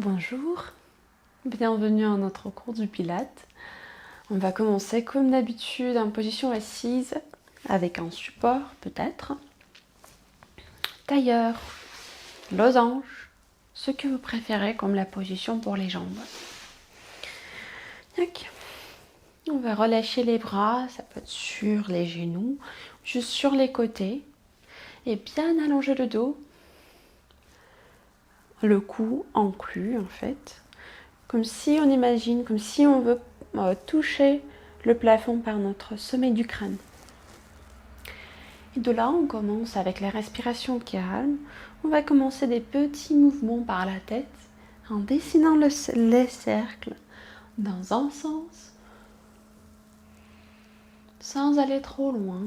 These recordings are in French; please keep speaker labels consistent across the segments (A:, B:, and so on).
A: Bonjour, bienvenue à notre cours du Pilates. On va commencer comme d'habitude en position assise avec un support peut-être, tailleur, losange, ce que vous préférez comme la position pour les jambes. On va relâcher les bras, ça peut être sur les genoux, juste sur les côtés et bien allonger le dos, le cou inclus en fait. Comme si on imagine, comme si on veut toucher le plafond par notre sommet du crâne. Et de là, on commence avec la respiration calme. On va commencer des petits mouvements par la tête en dessinant les cercles dans un sens sans aller trop loin.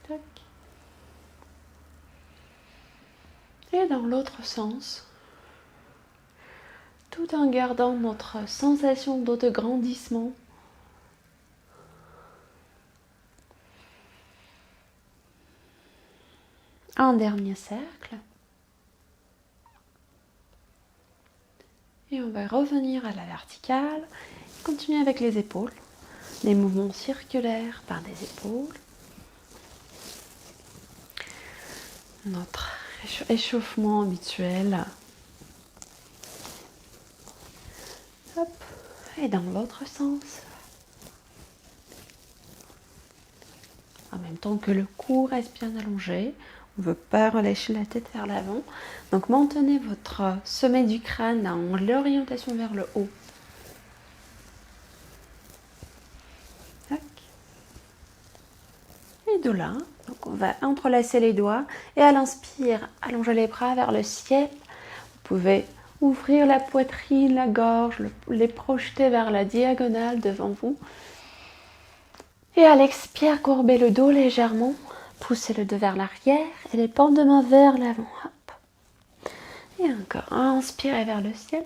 A: Tac. Et dans l'autre sens, tout en gardant notre sensation d'autograndissement. Un dernier cercle. Et on va revenir à la verticale. Continuer avec les épaules. Les mouvements circulaires par des épaules. Notre échauffement habituel. Hop. Et dans l'autre sens. En même temps que le cou reste bien allongé. On ne veut pas relâcher la tête vers l'avant. Donc maintenez votre sommet du crâne en l'orientation vers le haut. Tac. Et de là, donc on va entrelacer les doigts. Et à l'inspire, allongez les bras vers le ciel. Vous pouvez ouvrir la poitrine, la gorge, les projeter vers la diagonale devant vous. Et à l'expire, courbez le dos légèrement. Poussez le dos vers l'arrière et les paumes de main vers l'avant. Hop. Et encore, inspirez vers le ciel.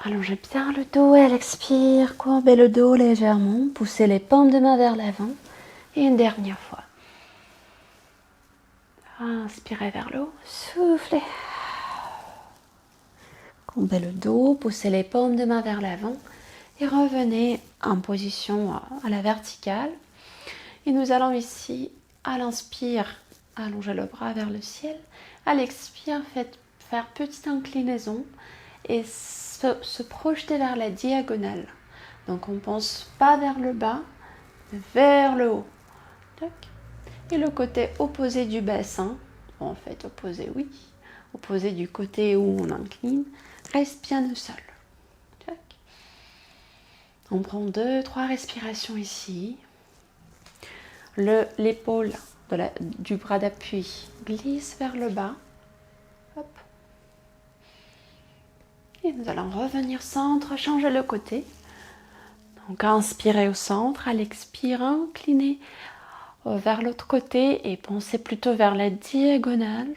A: Allongez bien le dos et à l'expire, courbez le dos légèrement. Poussez les paumes de main vers l'avant. Et une dernière fois. Inspirez vers le haut, soufflez. Courbez le dos, poussez les paumes de main vers l'avant. Et revenez en position à la verticale. Et nous allons ici, à l'inspire, allonger le bras vers le ciel. À l'expire, faire petite inclinaison et se projeter vers la diagonale. Donc on ne pense pas vers le bas, mais vers le haut. Tac. Et le côté opposé du bassin, en fait opposé oui, opposé du côté où on incline, reste bien au sol. Tac. On prend 2-3 respirations ici. L'épaule du bras d'appui glisse vers le bas. Hop. Et nous allons revenir centre, changer le côté. Donc inspirez au centre, à l'expire, inclinez vers l'autre côté et pensez plutôt vers la diagonale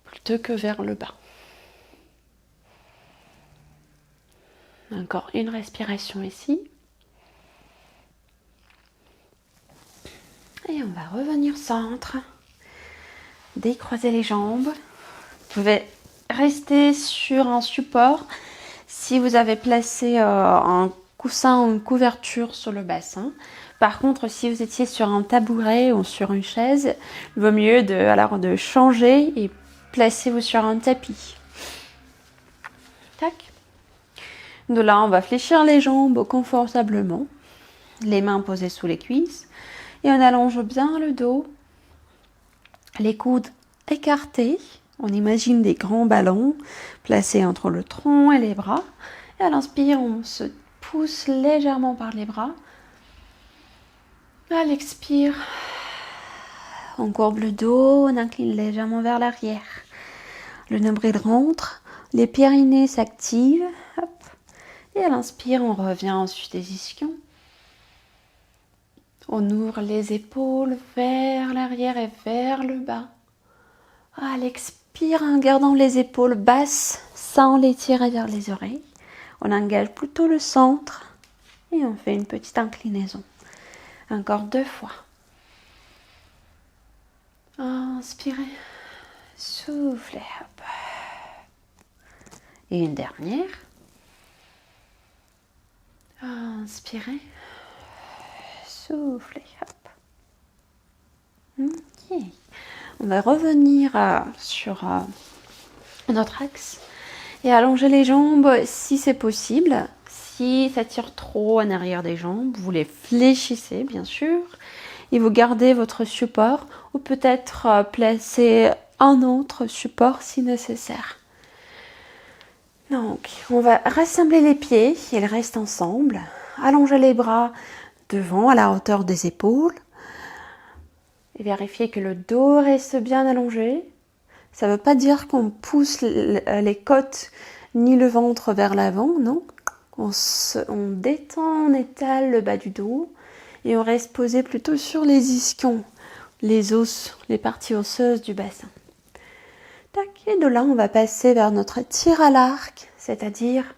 A: plutôt que vers le bas. Encore une respiration ici. Et on va revenir centre. Décroiser les jambes. Vous pouvez rester sur un support si vous avez placé un coussin ou une couverture sur le bassin. Par contre, si vous étiez sur un tabouret ou sur une chaise, il vaut mieux de changer et placez-vous sur un tapis. Tac. De là, on va fléchir les jambes confortablement. Les mains posées sous les cuisses. Et on allonge bien le dos. Les coudes écartés. On imagine des grands ballons placés entre le tronc et les bras. Et à l'inspire, on se pousse légèrement par les bras. À l'expire, on courbe le dos, on incline légèrement vers l'arrière. Le nombril rentre, les périnées s'activent. Hop. Et à l'inspire, on revient en sudation. On ouvre les épaules vers l'arrière et vers le bas. À l'expire, en gardant les épaules basses sans les tirer vers les oreilles. On engage plutôt le centre et on fait une petite inclinaison. Encore 2 fois. Inspirez, soufflez, hop. Et une dernière. Inspirez, soufflez, hop. Ok. On va revenir sur notre axe et allonger les jambes si c'est possible. Si ça tire trop en arrière des jambes, vous les fléchissez bien sûr et vous gardez votre support ou peut-être placer un autre support si nécessaire. Donc, on va rassembler les pieds, ils restent ensemble. Allonger les bras devant à la hauteur des épaules. Et vérifier que le dos reste bien allongé. Ça ne veut pas dire qu'on pousse les côtes ni le ventre vers l'avant, non. On détend, on étale le bas du dos et on reste posé plutôt sur les ischions, les os, les parties osseuses du bassin. Tac, et de là, on va passer vers notre tir à l'arc, c'est-à-dire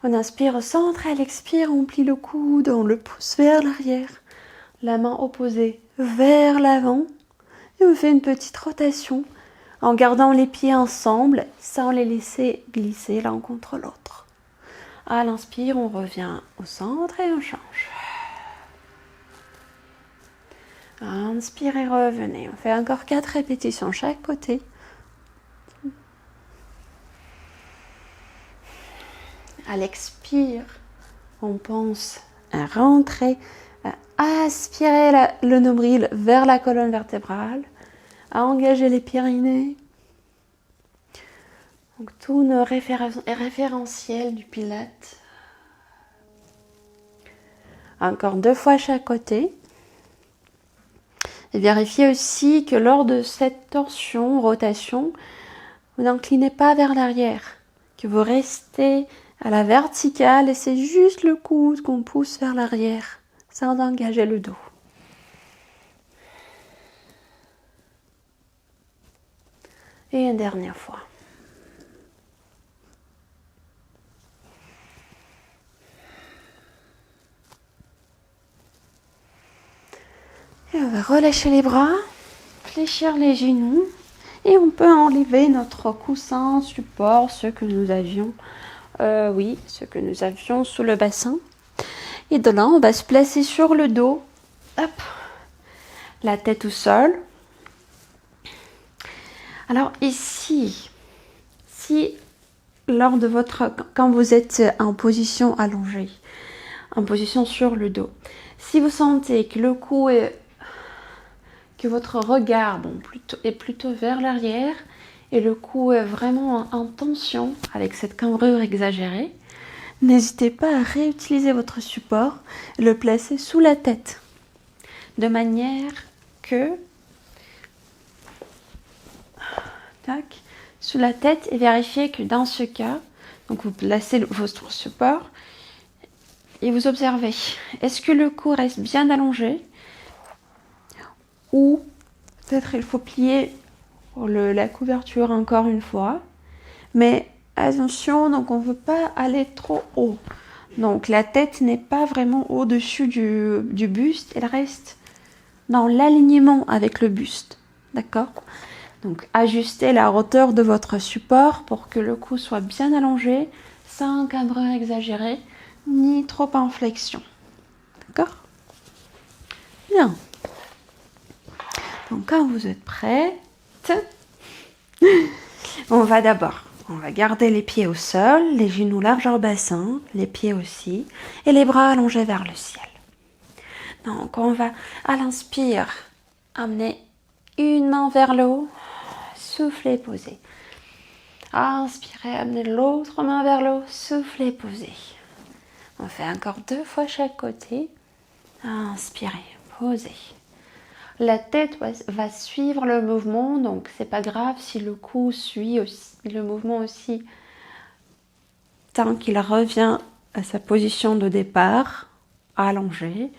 A: on inspire au centre et à l'expire, on plie le coude, on le pousse vers l'arrière, la main opposée vers l'avant et on fait une petite rotation en gardant les pieds ensemble sans les laisser glisser l'un contre l'autre. À l'inspire, on revient au centre et on change. Inspirez, revenez. On fait encore 4 répétitions chaque côté. À l'expire, on pense à rentrer, à aspirer le nombril vers la colonne vertébrale, à engager les pyrénées. Donc tous nos référentiels du Pilate. Encore 2 fois chaque côté. Et vérifiez aussi que lors de cette torsion, rotation, vous n'inclinez pas vers l'arrière, que vous restez à la verticale et c'est juste le coude qu'on pousse vers l'arrière, sans engager le dos. Et une dernière fois. Et on va relâcher les bras, fléchir les genoux et on peut enlever notre coussin support, ce que nous avions sous le bassin. Et de là, on va se placer sur le dos, hop, la tête au sol. Alors ici, si lors de quand vous êtes en position allongée, en position sur le dos, si vous sentez que le cou que votre regard est plutôt vers l'arrière et le cou est vraiment en tension avec cette cambrure exagérée, n'hésitez pas à réutiliser votre support et le placer sous la tête de manière que sous la tête et vérifiez que dans ce cas, donc vous placez votre support et vous observez, est-ce que le cou reste bien allongé ou peut-être il faut plier la couverture encore une fois, mais attention, donc on ne veut pas aller trop haut. Donc la tête n'est pas vraiment au-dessus du buste, elle reste dans l'alignement avec le buste, d'accord? Donc ajustez la hauteur de votre support pour que le cou soit bien allongé, sans cambrure exagérée, ni trop en flexion, d'accord? Bien. Donc quand vous êtes prête, on va garder les pieds au sol, les genoux largeur bassin, les pieds aussi, et les bras allongés vers le ciel. Donc on va à l'inspire amener une main vers le haut, souffler, poser. Inspirez, amenez l'autre main vers le haut, souffler, poser. On fait encore 2 fois chaque côté. Inspirez, posez. La tête va suivre le mouvement, donc c'est pas grave si le cou suit aussi, le mouvement aussi tant qu'il revient à sa position de départ, allongé.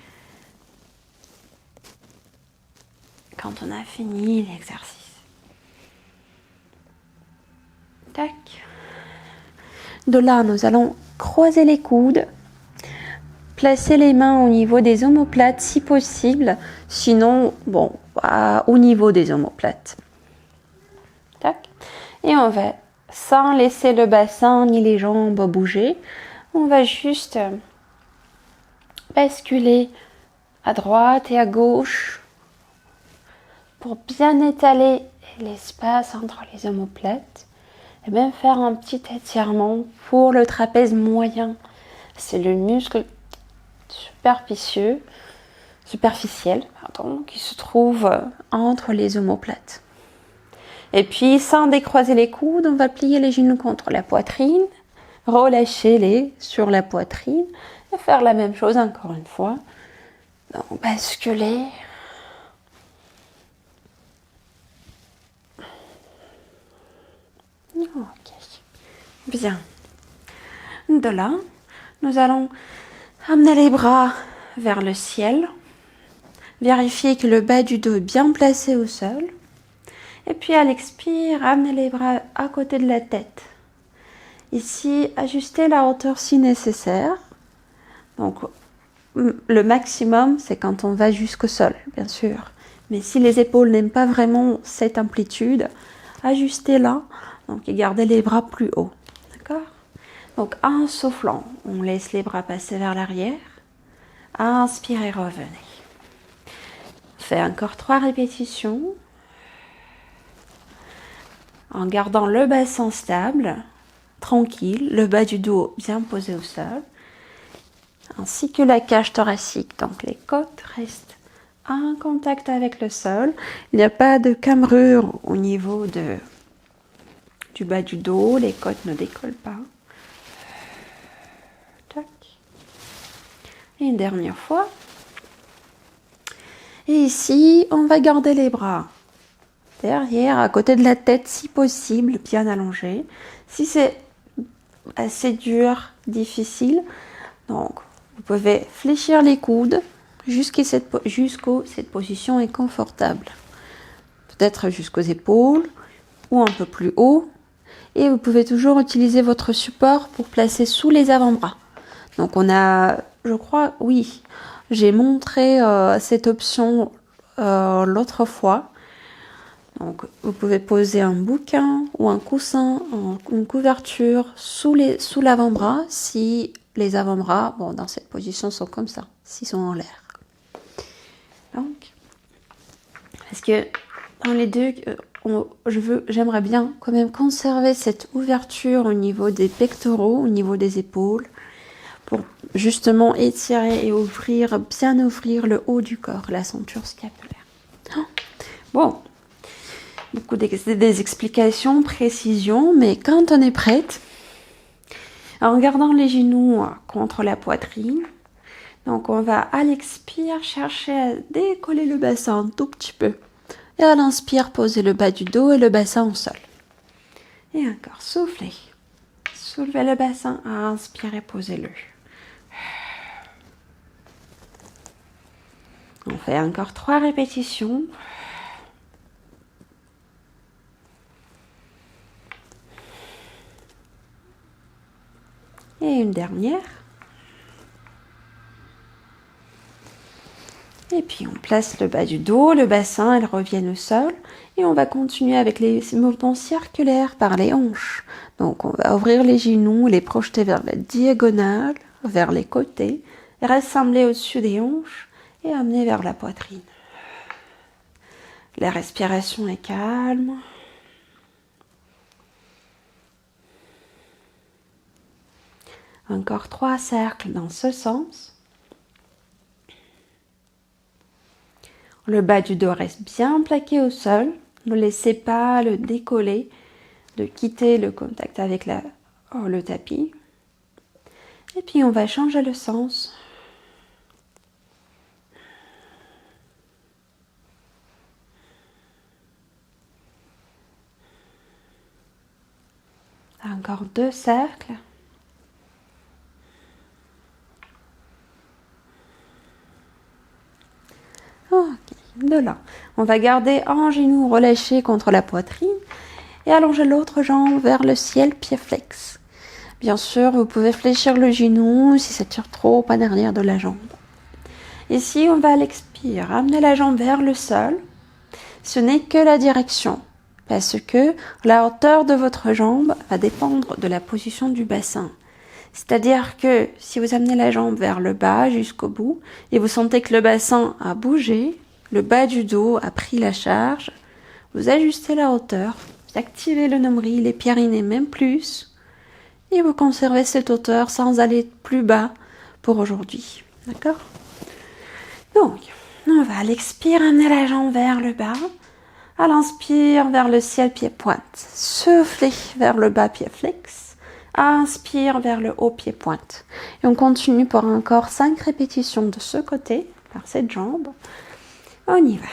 A: Quand on a fini l'exercice. Tac. De là, nous allons croiser les coudes. Placez les mains au niveau des omoplates si possible. Sinon, bon, au niveau des omoplates. Tac. Et on va, sans laisser le bassin ni les jambes bouger, on va juste basculer à droite et à gauche pour bien étaler l'espace entre les omoplates et même faire un petit étirement pour le trapèze moyen. C'est le muscle superficiel qui se trouve entre les omoplates. Et puis, sans décroiser les coudes, on va plier les genoux contre la poitrine, relâcher-les sur la poitrine et faire la même chose encore une fois. Donc, basculer. Ok, bien. De là, nous allons amener les bras vers le ciel. Vérifier que le bas du dos est bien placé au sol. Et puis à l'expire, amenez les bras à côté de la tête. Ici, ajustez la hauteur si nécessaire. Donc, le maximum, c'est quand on va jusqu'au sol, bien sûr. Mais si les épaules n'aiment pas vraiment cette amplitude, ajustez-la. Donc, et gardez les bras plus hauts. D'accord? Donc, en soufflant, on laisse les bras passer vers l'arrière. Inspirez, revenez. Faites encore 3 répétitions. En gardant le bassin stable, tranquille, le bas du dos bien posé au sol, ainsi que la cage thoracique. Donc les côtes restent en contact avec le sol. Il n'y a pas de cambrure au niveau du bas du dos, les côtes ne décollent pas. Tac. Et une dernière fois. Et ici, on va garder les bras derrière, à côté de la tête, si possible, bien allongé. Si c'est assez dur, difficile, donc vous pouvez fléchir les coudes jusqu'à cette position est confortable. Peut-être jusqu'aux épaules ou un peu plus haut. Et vous pouvez toujours utiliser votre support pour placer sous les avant-bras. Donc on a, je crois, oui, j'ai montré cette option l'autre fois. Donc, vous pouvez poser un bouquin ou un coussin, une couverture sous l'avant-bras si les avant-bras, bon, dans cette position, sont comme ça, s'ils sont en l'air. Donc, parce que dans les deux, j'aimerais bien quand même conserver cette ouverture au niveau des pectoraux, au niveau des épaules, pour justement étirer et bien ouvrir le haut du corps, la ceinture scapulaire. Bon. Beaucoup des explications, précisions, mais quand on est prête, en gardant les genoux contre la poitrine, donc on va à l'expire chercher à décoller le bassin un tout petit peu. Et à l'inspire, poser le bas du dos et le bassin au sol. Et encore, soufflez. Soulevez le bassin, inspirez, posez-le. On fait encore 3 répétitions. Et une dernière. Et puis on place le bas du dos, le bassin, elles reviennent au sol. Et on va continuer avec les mouvements circulaires par les hanches. Donc on va ouvrir les genoux, les projeter vers la diagonale, vers les côtés, et rassembler au-dessus des hanches et amener vers la poitrine. La respiration est calme. Encore 3 cercles dans ce sens. Le bas du dos reste bien plaqué au sol. Ne laissez pas le décoller, de quitter le contact avec le tapis. Et puis on va changer le sens. Encore 2 cercles. Ok, de là. On va garder un genou relâché contre la poitrine et allonger l'autre jambe vers le ciel, pied flex. Bien sûr, vous pouvez fléchir le genou si ça tire trop en arrière de la jambe. Ici, on va à l'expire, amener la jambe vers le sol ce n'est que la direction. Parce que la hauteur de votre jambe va dépendre de la position du bassin. C'est-à-dire que si vous amenez la jambe vers le bas jusqu'au bout et vous sentez que le bassin a bougé, le bas du dos a pris la charge, vous ajustez la hauteur, vous activez le nombril, les pyrénées même plus et vous conservez cette hauteur sans aller plus bas pour aujourd'hui. D'accord? Donc, on va à l'expire amener la jambe vers le bas. À l'inspire, vers le ciel, pied pointe. Soufflez vers le bas, pied flex. Inspire vers le haut, pied pointe. Et on continue pour encore 5 répétitions de ce côté, par cette jambe. On y va.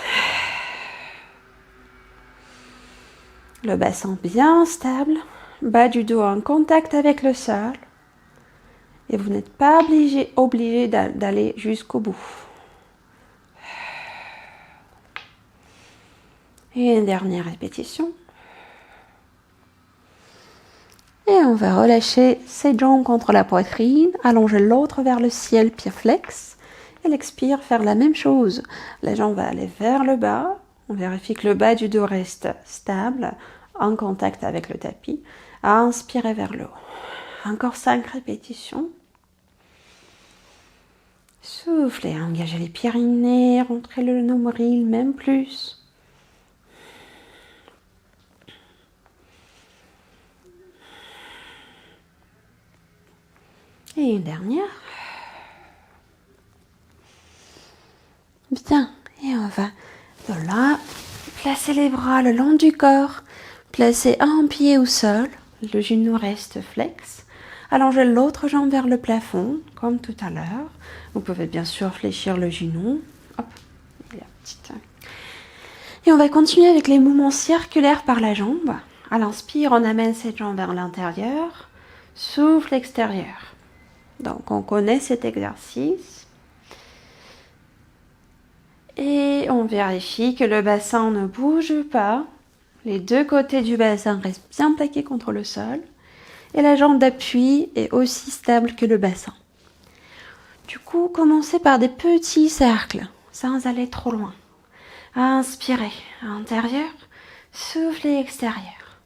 A: Le bassin bien stable. Bas du dos en contact avec le sol. Et vous n'êtes pas obligé d'aller jusqu'au bout. Et une dernière répétition. Et on va relâcher cette jambe contre la poitrine, allonger l'autre vers le ciel, pied flex. Et l'expire, faire la même chose. La jambe va aller vers le bas. On vérifie que le bas du dos reste stable, en contact avec le tapis. Inspirez vers le haut. Encore 5 répétitions. Soufflez, engagez les pyrénées, rentrez le nombril, même plus. Et une dernière. Bien. Et on va de là placer les bras le long du corps. Placer un pied au sol. Le genou reste flex. Allongez l'autre jambe vers le plafond, comme tout à l'heure. Vous pouvez bien sûr fléchir le genou. Hop. Et on va continuer avec les mouvements circulaires par la jambe. À l'inspire, on amène cette jambe vers l'intérieur. Souffle extérieur. Donc, on connaît cet exercice. Et on vérifie que le bassin ne bouge pas. Les deux côtés du bassin restent bien plaqués contre le sol. Et la jambe d'appui est aussi stable que le bassin. Du coup, commencez par des petits cercles, sans aller trop loin. Inspirez, intérieur, soufflez extérieur.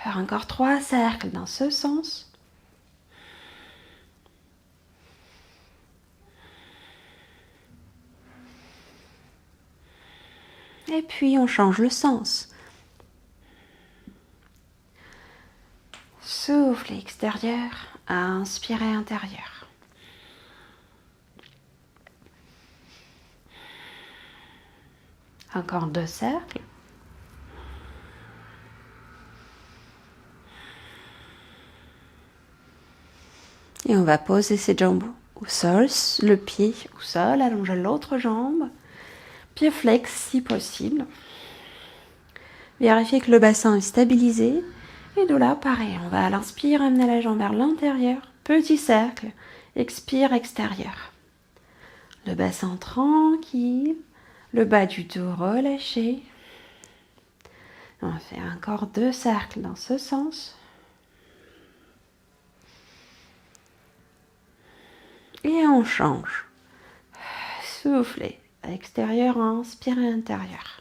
A: Encore 3 cercles dans ce sens. Et puis on change le sens. Soufflez extérieur, inspirez intérieur. Encore 2 cercles. Et on va poser ses jambes au sol, le pied au sol, allonger l'autre jambe. Pied flex si possible. Vérifiez que le bassin est stabilisé. Et de là, pareil, on va à l'inspire, amener la jambe vers l'intérieur. Petit cercle. Expire, extérieur. Le bassin tranquille. Le bas du dos relâché. On fait encore 2 cercles dans ce sens. Et on change. Soufflez. À l'extérieur, inspirez intérieur.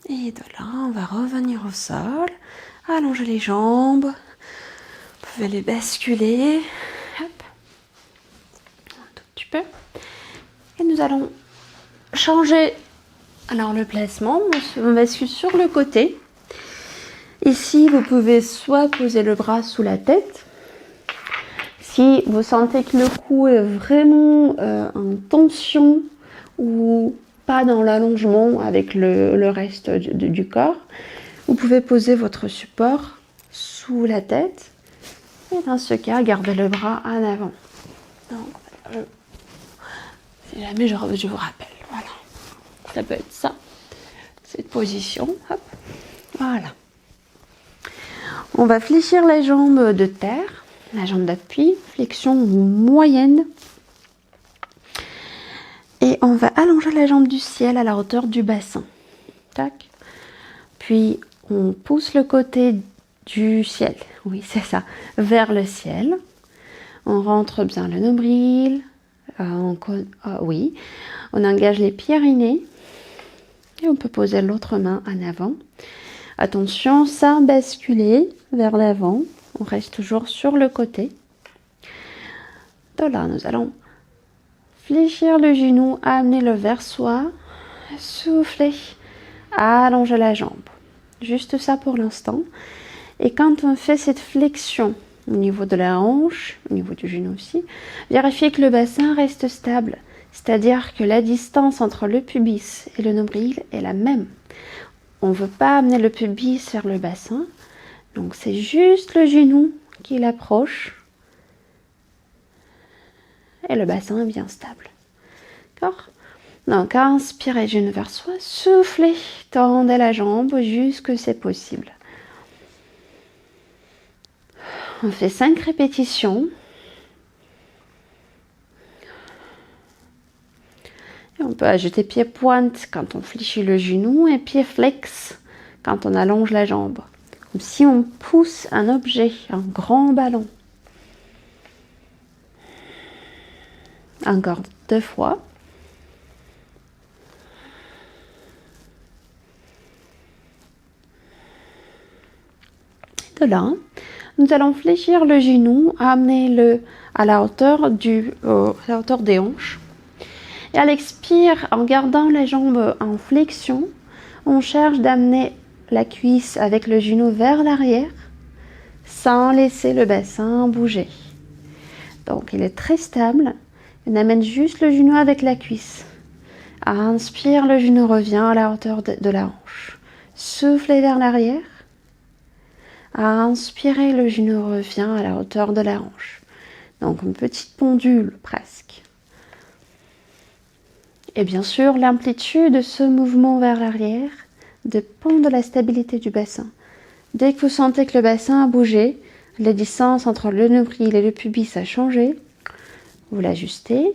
A: Et de là, on va revenir au sol. Allonger les jambes. Vous pouvez les basculer. Hop. Un tout petit peu. Et nous allons changer alors le placement. On bascule sur le côté. Ici, vous pouvez soit poser le bras sous la tête. Si vous sentez que le cou est vraiment en tension ou pas dans l'allongement avec le reste du corps, vous pouvez poser votre support sous la tête. Et dans ce cas, gardez le bras en avant. Donc, si jamais je vous rappelle. Voilà. Ça peut être ça. Cette position. Hop. Voilà. On va fléchir la jambe de terre, la jambe d'appui, flexion moyenne. Et on va allonger la jambe du ciel à la hauteur du bassin. Tac. Puis on pousse le côté du ciel, oui c'est ça, vers le ciel. On rentre bien le nombril, oui, on engage les pyrénées et on peut poser l'autre main en avant. Attention, sans basculer vers l'avant, on reste toujours sur le côté. De là, nous allons fléchir le genou, amener-le vers soi, souffler, allonger la jambe. Juste ça pour l'instant. Et quand on fait cette flexion au niveau de la hanche, au niveau du genou aussi, vérifiez que le bassin reste stable. C'est-à-dire que la distance entre le pubis et le nombril est la même. On ne veut pas amener le pubis vers le bassin. Donc c'est juste le genou qui l'approche. Et le bassin est bien stable. D'accord ? Donc inspirez, genou vers soi, soufflez, tendez la jambe jusque c'est possible. On fait 5 répétitions. Et on peut ajouter pied pointe quand on fléchit le genou et pied flex quand on allonge la jambe. Comme si on pousse un objet, un grand ballon. Encore 2 fois. De là, nous allons fléchir le genou, amener-le à la hauteur des hanches. Et à l'expire, en gardant les jambes en flexion, on cherche d'amener la cuisse avec le genou vers l'arrière, sans laisser le bassin bouger. Donc il est très stable. On amène juste le genou avec la cuisse. Inspire, le genou revient à la hauteur de la hanche. Soufflez vers l'arrière. Inspirez, le genou revient à la hauteur de la hanche. Donc une petite pendule presque. Et bien sûr, l'amplitude de ce mouvement vers l'arrière dépend de la stabilité du bassin. Dès que vous sentez que le bassin a bougé, la distance entre le nombril et le pubis a changé, vous l'ajustez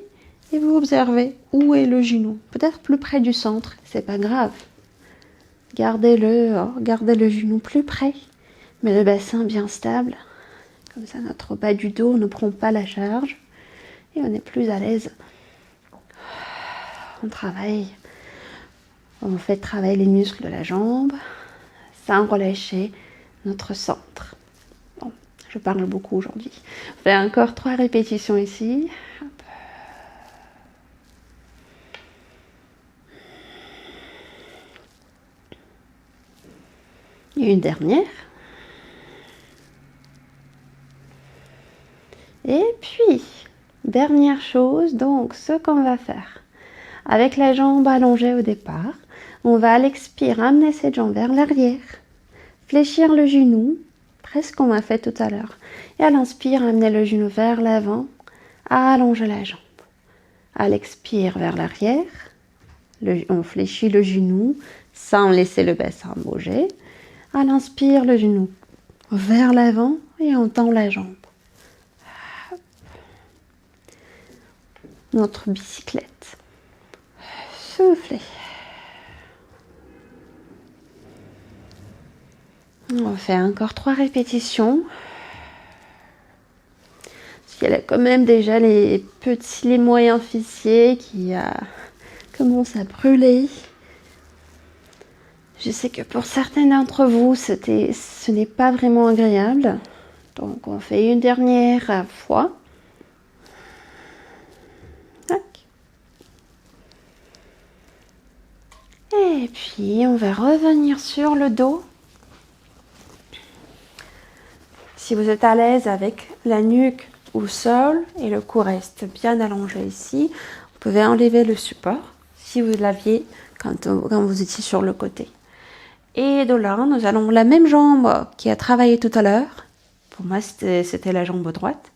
A: et vous observez où est le genou. Peut-être plus près du centre, c'est pas grave. Gardez le genou plus près, mais le bassin bien stable. Comme ça, notre bas du dos ne prend pas la charge et on est plus à l'aise. On fait travailler les muscles de la jambe sans relâcher notre centre. Bon, je parle beaucoup aujourd'hui. On fait encore 3 répétitions ici. Et une dernière. Et puis, dernière chose, donc ce qu'on va faire. Avec la jambe allongée au départ, on va à l'expire amener cette jambe vers l'arrière, fléchir le genou, presque comme on a fait tout à l'heure. Et à l'inspire, amener le genou vers l'avant, allonger la jambe. À l'expire vers l'arrière, on fléchit le genou sans laisser le bassin bouger. À l'inspire, le genou vers l'avant et on tend la jambe. Notre bicyclette. Soufflez. On va faire encore 3 répétitions. Parce qu'il y a quand même déjà les moyens fessiers qui commencent à brûler. Je sais que pour certains d'entre vous, ce n'est pas vraiment agréable. Donc on fait une dernière fois. Et puis, on va revenir sur le dos. Si vous êtes à l'aise avec la nuque au sol et le cou reste bien allongé ici, vous pouvez enlever le support si vous l'aviez quand vous étiez sur le côté. Et de là, nous allons la même jambe qui a travaillé tout à l'heure. Pour moi, c'était la jambe droite.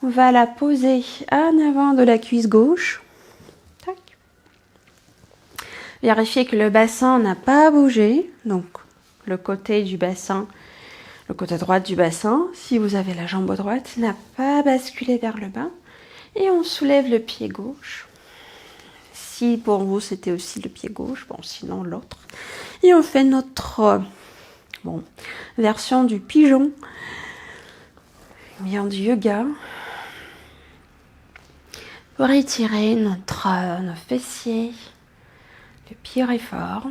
A: On va la poser en avant de la cuisse gauche. Vérifiez que le bassin n'a pas bougé, donc le côté droit du bassin, si vous avez la jambe droite, n'a pas basculé vers le bas. Et on soulève le pied gauche. Si pour vous c'était aussi le pied gauche, bon sinon l'autre. Et on fait notre Bon, version du pigeon, bien du yoga. Pour étirer nos fessiers le pire effort.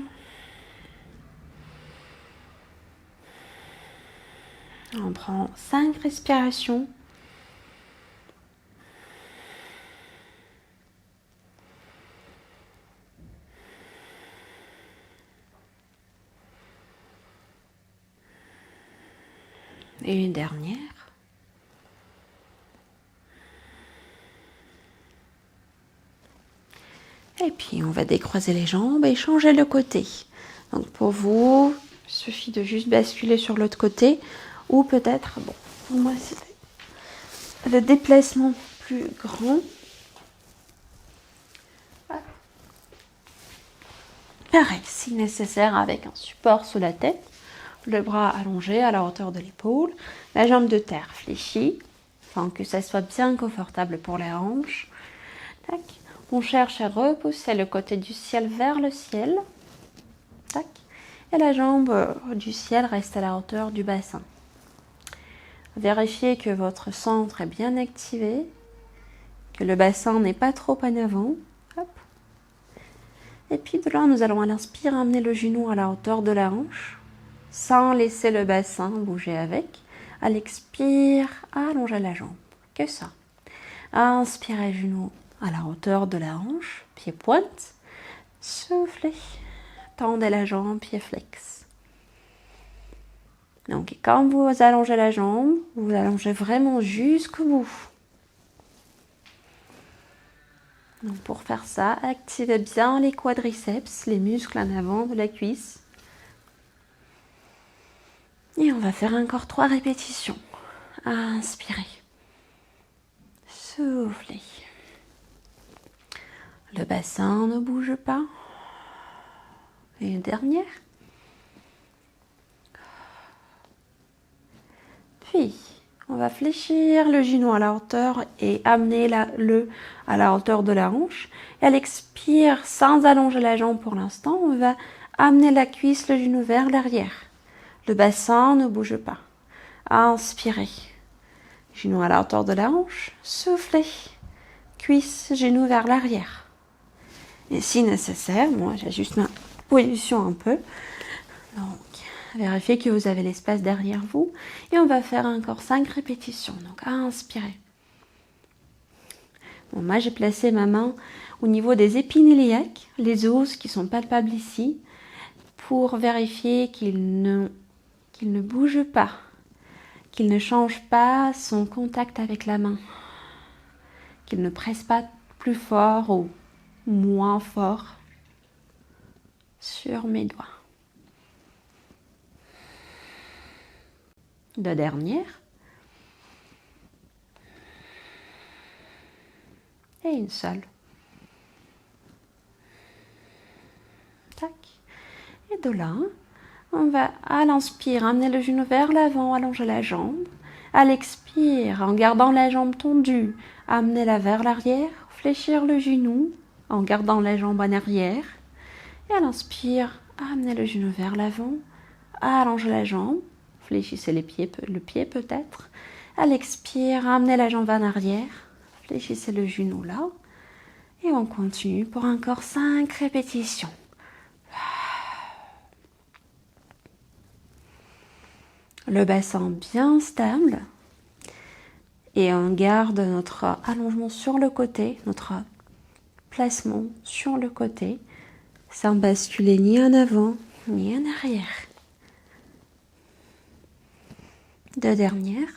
A: On prend 5 respirations. Et une dernière. Et puis on va décroiser les jambes et changer le côté. Donc pour vous, il suffit de juste basculer sur l'autre côté. Ou peut-être, bon, pour moi c'est le déplacement plus grand. Pareil, si nécessaire, avec un support sous la tête. Le bras allongé à la hauteur de l'épaule. La jambe de terre fléchie. Enfin, que ça soit bien confortable pour les hanches. Tac. On cherche à repousser le côté du ciel vers le ciel. Tac. Et la jambe du ciel reste à la hauteur du bassin. Vérifiez que votre centre est bien activé, que le bassin n'est pas trop en avant. Hop. Et puis de là, nous allons à l'inspire amener le genou à la hauteur de la hanche, sans laisser le bassin bouger avec. À l'expire, allongez la jambe. Que ça. Inspirez, genou à la hauteur de la hanche, pied pointe. Soufflez. Tendez la jambe, pied flex. Donc, quand vous allongez la jambe, vous allongez vraiment jusqu'au bout. Donc, pour faire ça, activez bien les quadriceps, les muscles en avant de la cuisse. Et on va faire encore 3 répétitions. Inspirez. Soufflez. Le bassin ne bouge pas. Et une dernière. Puis, on va fléchir le genou à la hauteur et amener le à la hauteur de la hanche. Et à l'expire, sans allonger la jambe pour l'instant, on va amener la cuisse, le genou vers l'arrière. Le bassin ne bouge pas. Inspirez. Genou à la hauteur de la hanche. Soufflez. Cuisse, genou vers l'arrière. Et si nécessaire, moi j'ajuste ma position un peu. Donc, vérifiez que vous avez l'espace derrière vous. Et on va faire encore 5 répétitions. Donc, inspirez. Bon, moi, j'ai placé ma main au niveau des épines iliaques, les os qui sont palpables ici, pour vérifier qu'il ne bouge pas, qu'il ne change pas son contact avec la main, qu'il ne presse pas plus fort ou moins fort sur mes doigts. 2 dernières. Et une seule. Tac. Et de là, on va à l'inspire amener le genou vers l'avant, allonger la jambe. À l'expire, en gardant la jambe tendue, amenez-la vers l'arrière, fléchir le genou en gardant la jambe en arrière. Et à l'inspire, amenez le genou vers l'avant, allongez la jambe. Fléchissez le pied peut-être. À l'expire, amenez la jambe en arrière. Fléchissez le genou là. Et on continue pour encore 5 répétitions. Le bassin bien stable. Et on garde notre allongement sur le côté, notre placement sur le côté, sans basculer ni en avant ni en arrière. 2 dernières.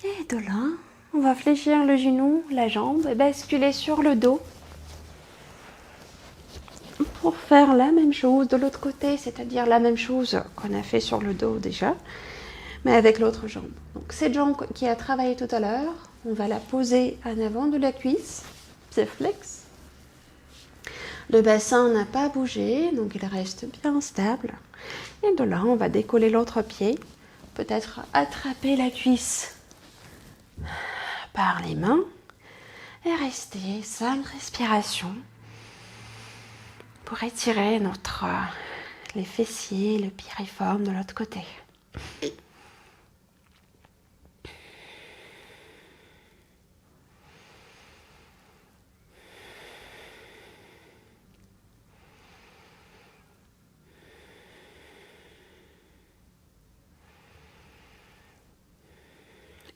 A: Et de là, on va fléchir le genou, la jambe et basculer sur le dos pour faire la même chose de l'autre côté, c'est-à-dire la même chose qu'on a fait sur le dos déjà, mais avec l'autre jambe. Donc cette jambe qui a travaillé tout à l'heure, on va la poser en avant de la cuisse, pied flex. Le bassin n'a pas bougé, donc il reste bien stable. Et de là, on va décoller l'autre pied, peut-être attraper la cuisse par les mains et rester 5 respirations pour étirer les fessiers, le piriforme de l'autre côté.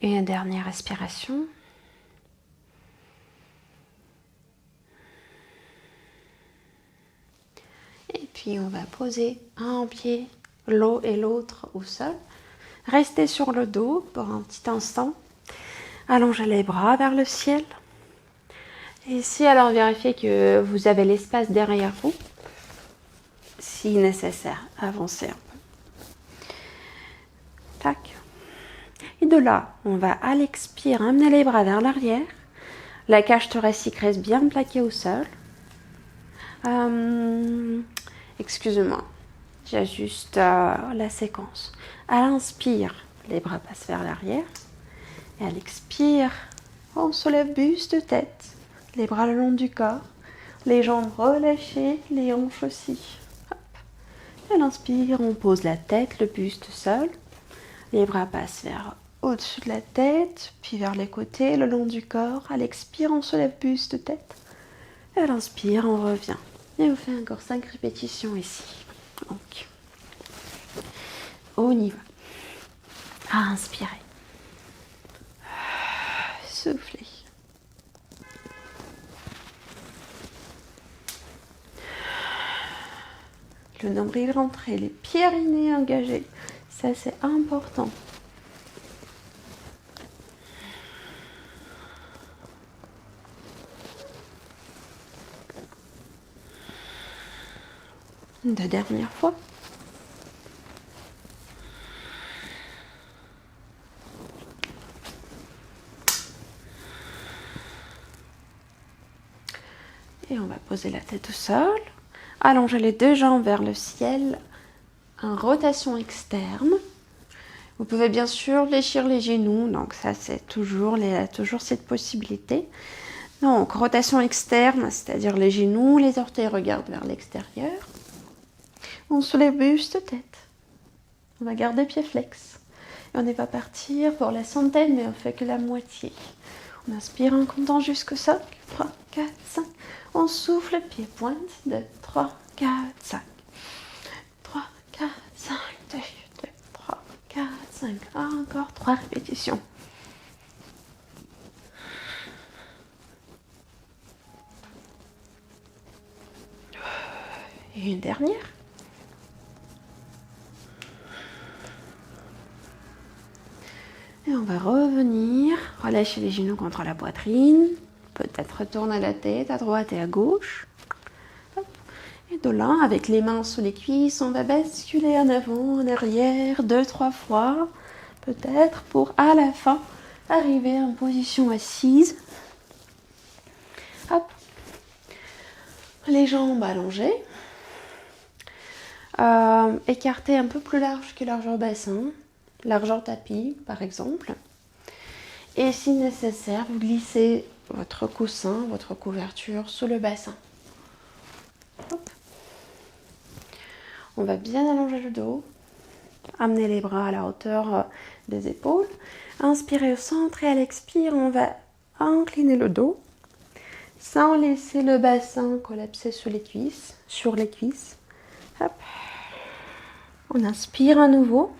A: Et une dernière respiration. Et puis on va poser un pied l'eau et l'autre au sol. Restez sur le dos pour un petit instant. Allongez les bras vers le ciel. Et ici, alors vérifiez que vous avez l'espace derrière vous. Si nécessaire, avancez un peu. Tac. Et de là, on va à l'expire amener les bras vers l'arrière. La cage thoracique reste bien plaquée au sol. Excusez-moi, j'ajuste la séquence. À l'inspire, les bras passent vers l'arrière. Et à l'expire, on soulève buste, tête. Les bras le long du corps. Les jambes relâchées, les hanches aussi. Hop. À l'inspire, on pose la tête, le buste seul. Les bras passent vers au-dessus de la tête, puis vers les côtés, le long du corps. À l'expire, on soulève buste, tête. Et à l'inspire, on revient. Et on fait encore 5 répétitions ici. Donc, on y va. Inspirez. Soufflez. Le nombril rentré, les pyrénées engagés. Ça, c'est important. Une dernière fois. Et on va poser la tête au sol. Allongez les deux jambes vers le ciel en rotation externe. Vous pouvez bien sûr fléchir les genoux, donc ça c'est toujours cette possibilité. Donc rotation externe, c'est-à-dire les genoux, les orteils regardent vers l'extérieur. On soulève buste, tête. On va garder pied flex. Et on ne va pas partir pour la centaine, mais on fait que la moitié. On inspire en comptant jusqu'au 5, 3, 4, 5. On souffle, pied pointe, 2, 3, 4, 5. 3, 4, 5, 2, 2, 3, 4, 5. Encore 3 répétitions. Et une dernière. Et on va revenir, relâcher les genoux contre la poitrine, peut-être retourner la tête à droite et à gauche. Et de là, avec les mains sous les cuisses, on va basculer en avant, en arrière, 2-3 fois, peut-être pour à la fin arriver en position assise. Hop. Les jambes allongées, écartées un peu plus large que largeur bassin. Largeur tapis, par exemple. Et si nécessaire, vous glissez votre coussin, votre couverture sous le bassin. Hop. On va bien allonger le dos. Amener les bras à la hauteur des épaules. Inspirez au centre et à l'expire, on va incliner le dos sans laisser le bassin collapser sur les cuisses. Hop. On inspire à nouveau.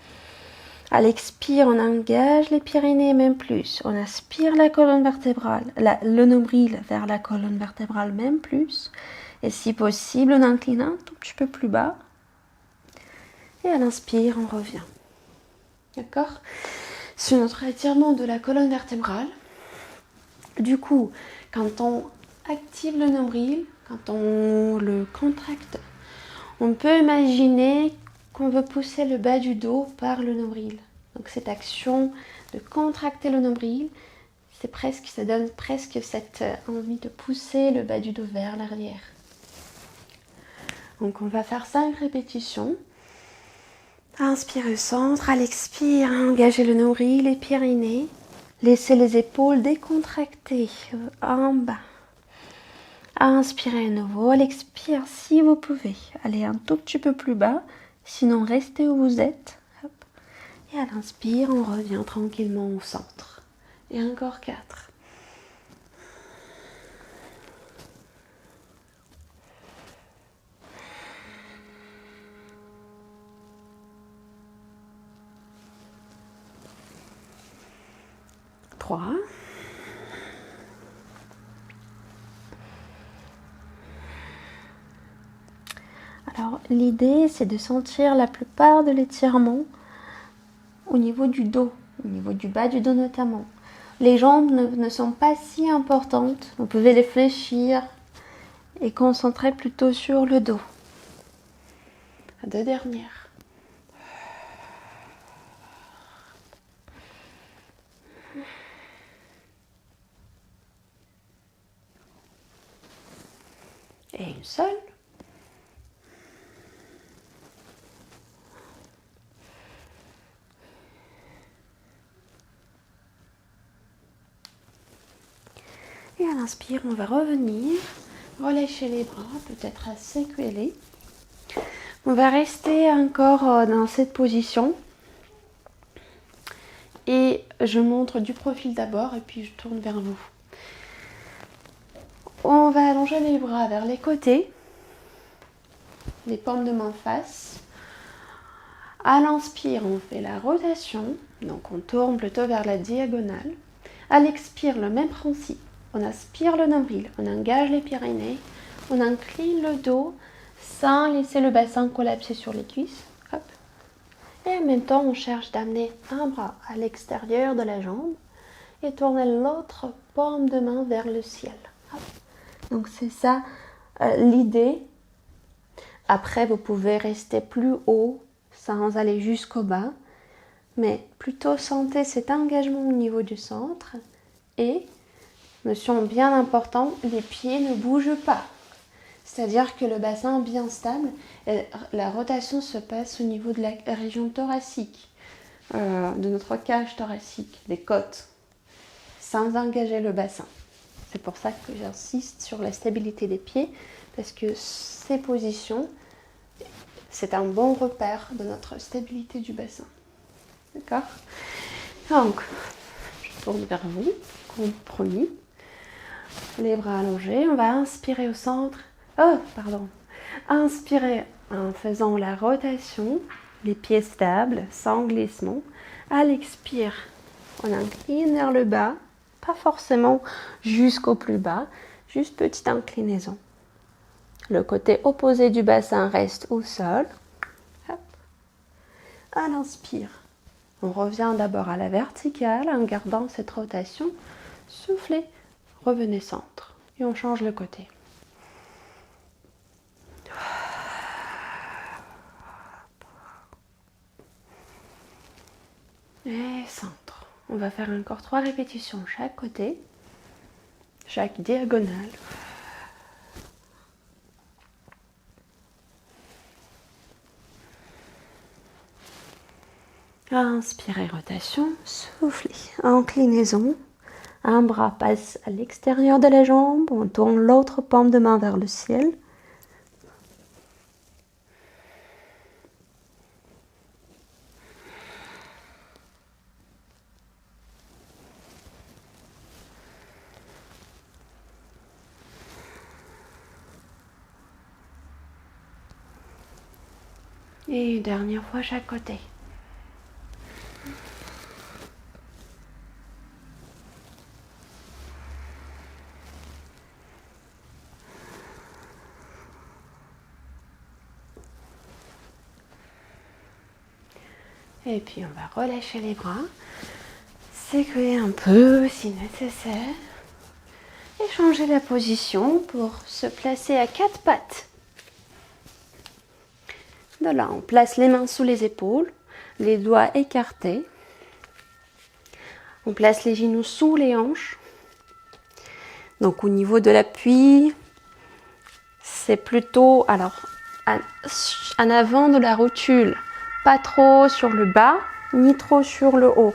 A: À l'expire, on engage les pyrénées, même plus. On aspire la colonne vertébrale, le nombril vers la colonne vertébrale, même plus. Et si possible, on incline un tout petit peu plus bas. Et à l'inspire, on revient. D'accord? C'est notre étirement de la colonne vertébrale. Du coup, quand on active le nombril, quand on le contracte, on peut imaginer qu'on veut pousser le bas du dos par le nombril. Donc cette action de contracter le nombril, ça donne presque cette envie de pousser le bas du dos vers l'arrière. Donc on va faire 5 répétitions. Inspirez au centre, à l'expire, engagez le nombril, les pyrénées. Laissez les épaules décontractées en bas. Inspirez à nouveau, à l'expire si vous pouvez. Allez un tout petit peu plus bas, sinon restez où vous êtes. Hop. Et à l'inspire, on revient tranquillement au centre. Et encore 4. Alors l'idée c'est de sentir la plupart de l'étirement au niveau du dos, au niveau du bas du dos notamment. Les jambes ne sont pas si importantes, vous pouvez les fléchir et concentrer plutôt sur le dos. 2 dernières. Et une seule. Et à l'inspire, on va revenir, relâcher les bras, peut-être assez cuélés. On va rester encore dans cette position. Et je montre du profil d'abord et puis je tourne vers vous. On va allonger les bras vers les côtés, les paumes de main face. À l'inspire, on fait la rotation, donc on tourne plutôt vers la diagonale. À l'expire, le même principe. On aspire le nombril, on engage les pyrénées, on incline le dos sans laisser le bassin collapser sur les cuisses. Hop. Et en même temps, on cherche d'amener un bras à l'extérieur de la jambe et tourner l'autre paume de main vers le ciel. Hop. Donc c'est ça l'idée. Après, vous pouvez rester plus haut sans aller jusqu'au bas, mais plutôt sentez cet engagement au niveau du centre et, notion bien importante, les pieds ne bougent pas. C'est-à-dire que le bassin est bien stable, et la rotation se passe au niveau de la région thoracique, de notre cage thoracique, des côtes, sans engager le bassin. C'est pour ça que j'insiste sur la stabilité des pieds, parce que ces positions, c'est un bon repère de notre stabilité du bassin. D'accord ? Donc, je tourne vers vous, comme promis. Les bras allongés, on va inspirer au centre. Inspirer en faisant la rotation, les pieds stables, sans glissement. À l'expire, on incline vers le bas, pas forcément jusqu'au plus bas, juste petite inclinaison. Le côté opposé du bassin reste au sol. Hop. À l'inspire, on revient d'abord à la verticale en gardant cette rotation. Soufflez, revenez centre et on change le côté. Et centre. On va faire encore 3 répétitions chaque côté, chaque diagonale. Inspirez, rotation, soufflez, inclinaison. Un bras passe à l'extérieur de la jambe, on tourne l'autre paume de main vers le ciel. Et une dernière fois chaque côté. Et puis on va relâcher les bras, secouer un peu si nécessaire, et changer la position pour se placer à 4 pattes. De là, on place les mains sous les épaules, les doigts écartés. On place les genoux sous les hanches. Donc au niveau de l'appui, c'est plutôt en avant de la rotule, Pas trop sur le bas, ni trop sur le haut.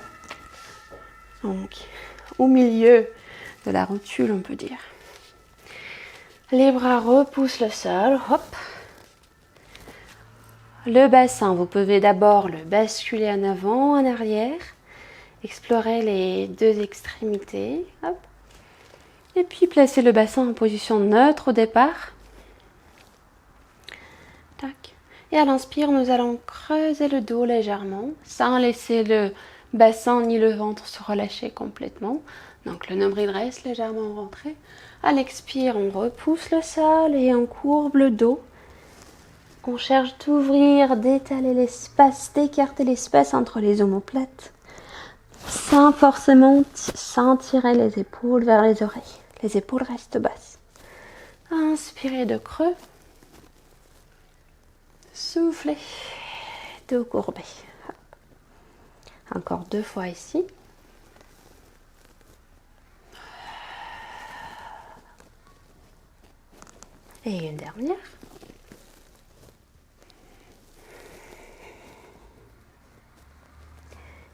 A: Donc, au milieu de la rotule, on peut dire. Les bras repoussent le sol, hop. Le bassin, vous pouvez d'abord le basculer en avant, en arrière. Explorer les deux extrémités, hop. Et puis placer le bassin en position neutre au départ. Tac. Et à l'inspire, nous allons creuser le dos légèrement, sans laisser le bassin ni le ventre se relâcher complètement. Donc le nombril reste légèrement rentré. À l'expire, on repousse le sol et on courbe le dos. On cherche d'ouvrir, d'étaler l'espace, d'écarter l'espace entre les omoplates, sans forcément tirer les épaules vers les oreilles. Les épaules restent basses. Inspirez de creux. Soufflez. Dos courbé. Encore 2 fois ici. Et une dernière.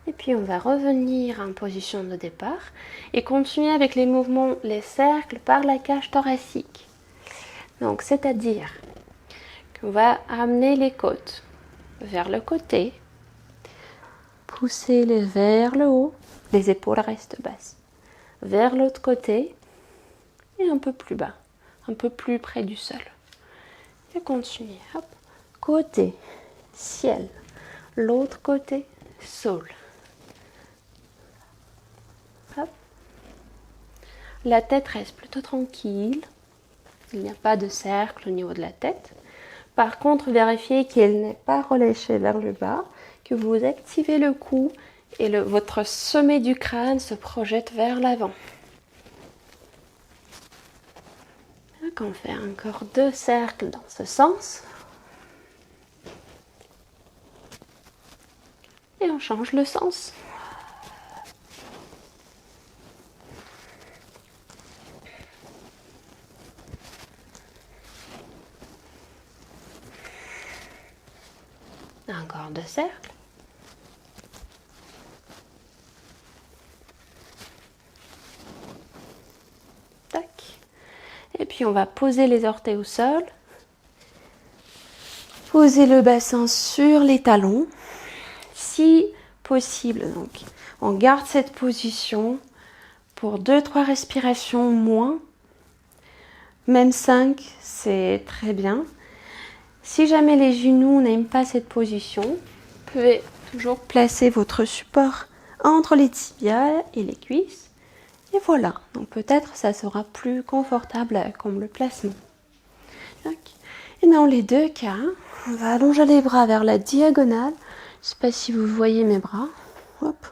A: Et puis on va revenir en position de départ et continuer avec les mouvements, les cercles par la cage thoracique. Donc c'est-à-dire qu'on va amener les côtes vers le côté, pousser les vers le haut, les épaules restent basses, vers l'autre côté et un peu plus bas, un peu plus près du sol. Et continuer, hop, côté, ciel, l'autre côté, sol. Hop. La tête reste plutôt tranquille, il n'y a pas de cercle au niveau de la tête. Par contre, vérifiez qu'elle n'est pas relâchée vers le bas, que vous activez le cou et votre sommet du crâne se projette vers l'avant. Donc on fait encore 2 cercles dans ce sens. Et on change le sens. Encore 2 cercles. Tac. Et puis on va poser les orteils au sol. Poser le bassin sur les talons. Si possible, donc, on garde cette position pour 2-3 respirations moins. Même 5, c'est très bien. Si jamais les genoux n'aiment pas cette position, vous pouvez toujours placer votre support entre les tibias et les cuisses. Et voilà, donc peut-être ça sera plus confortable comme le placement. Et dans les 2 cas, on va allonger les bras vers la diagonale. Je ne sais pas si vous voyez mes bras. Hop.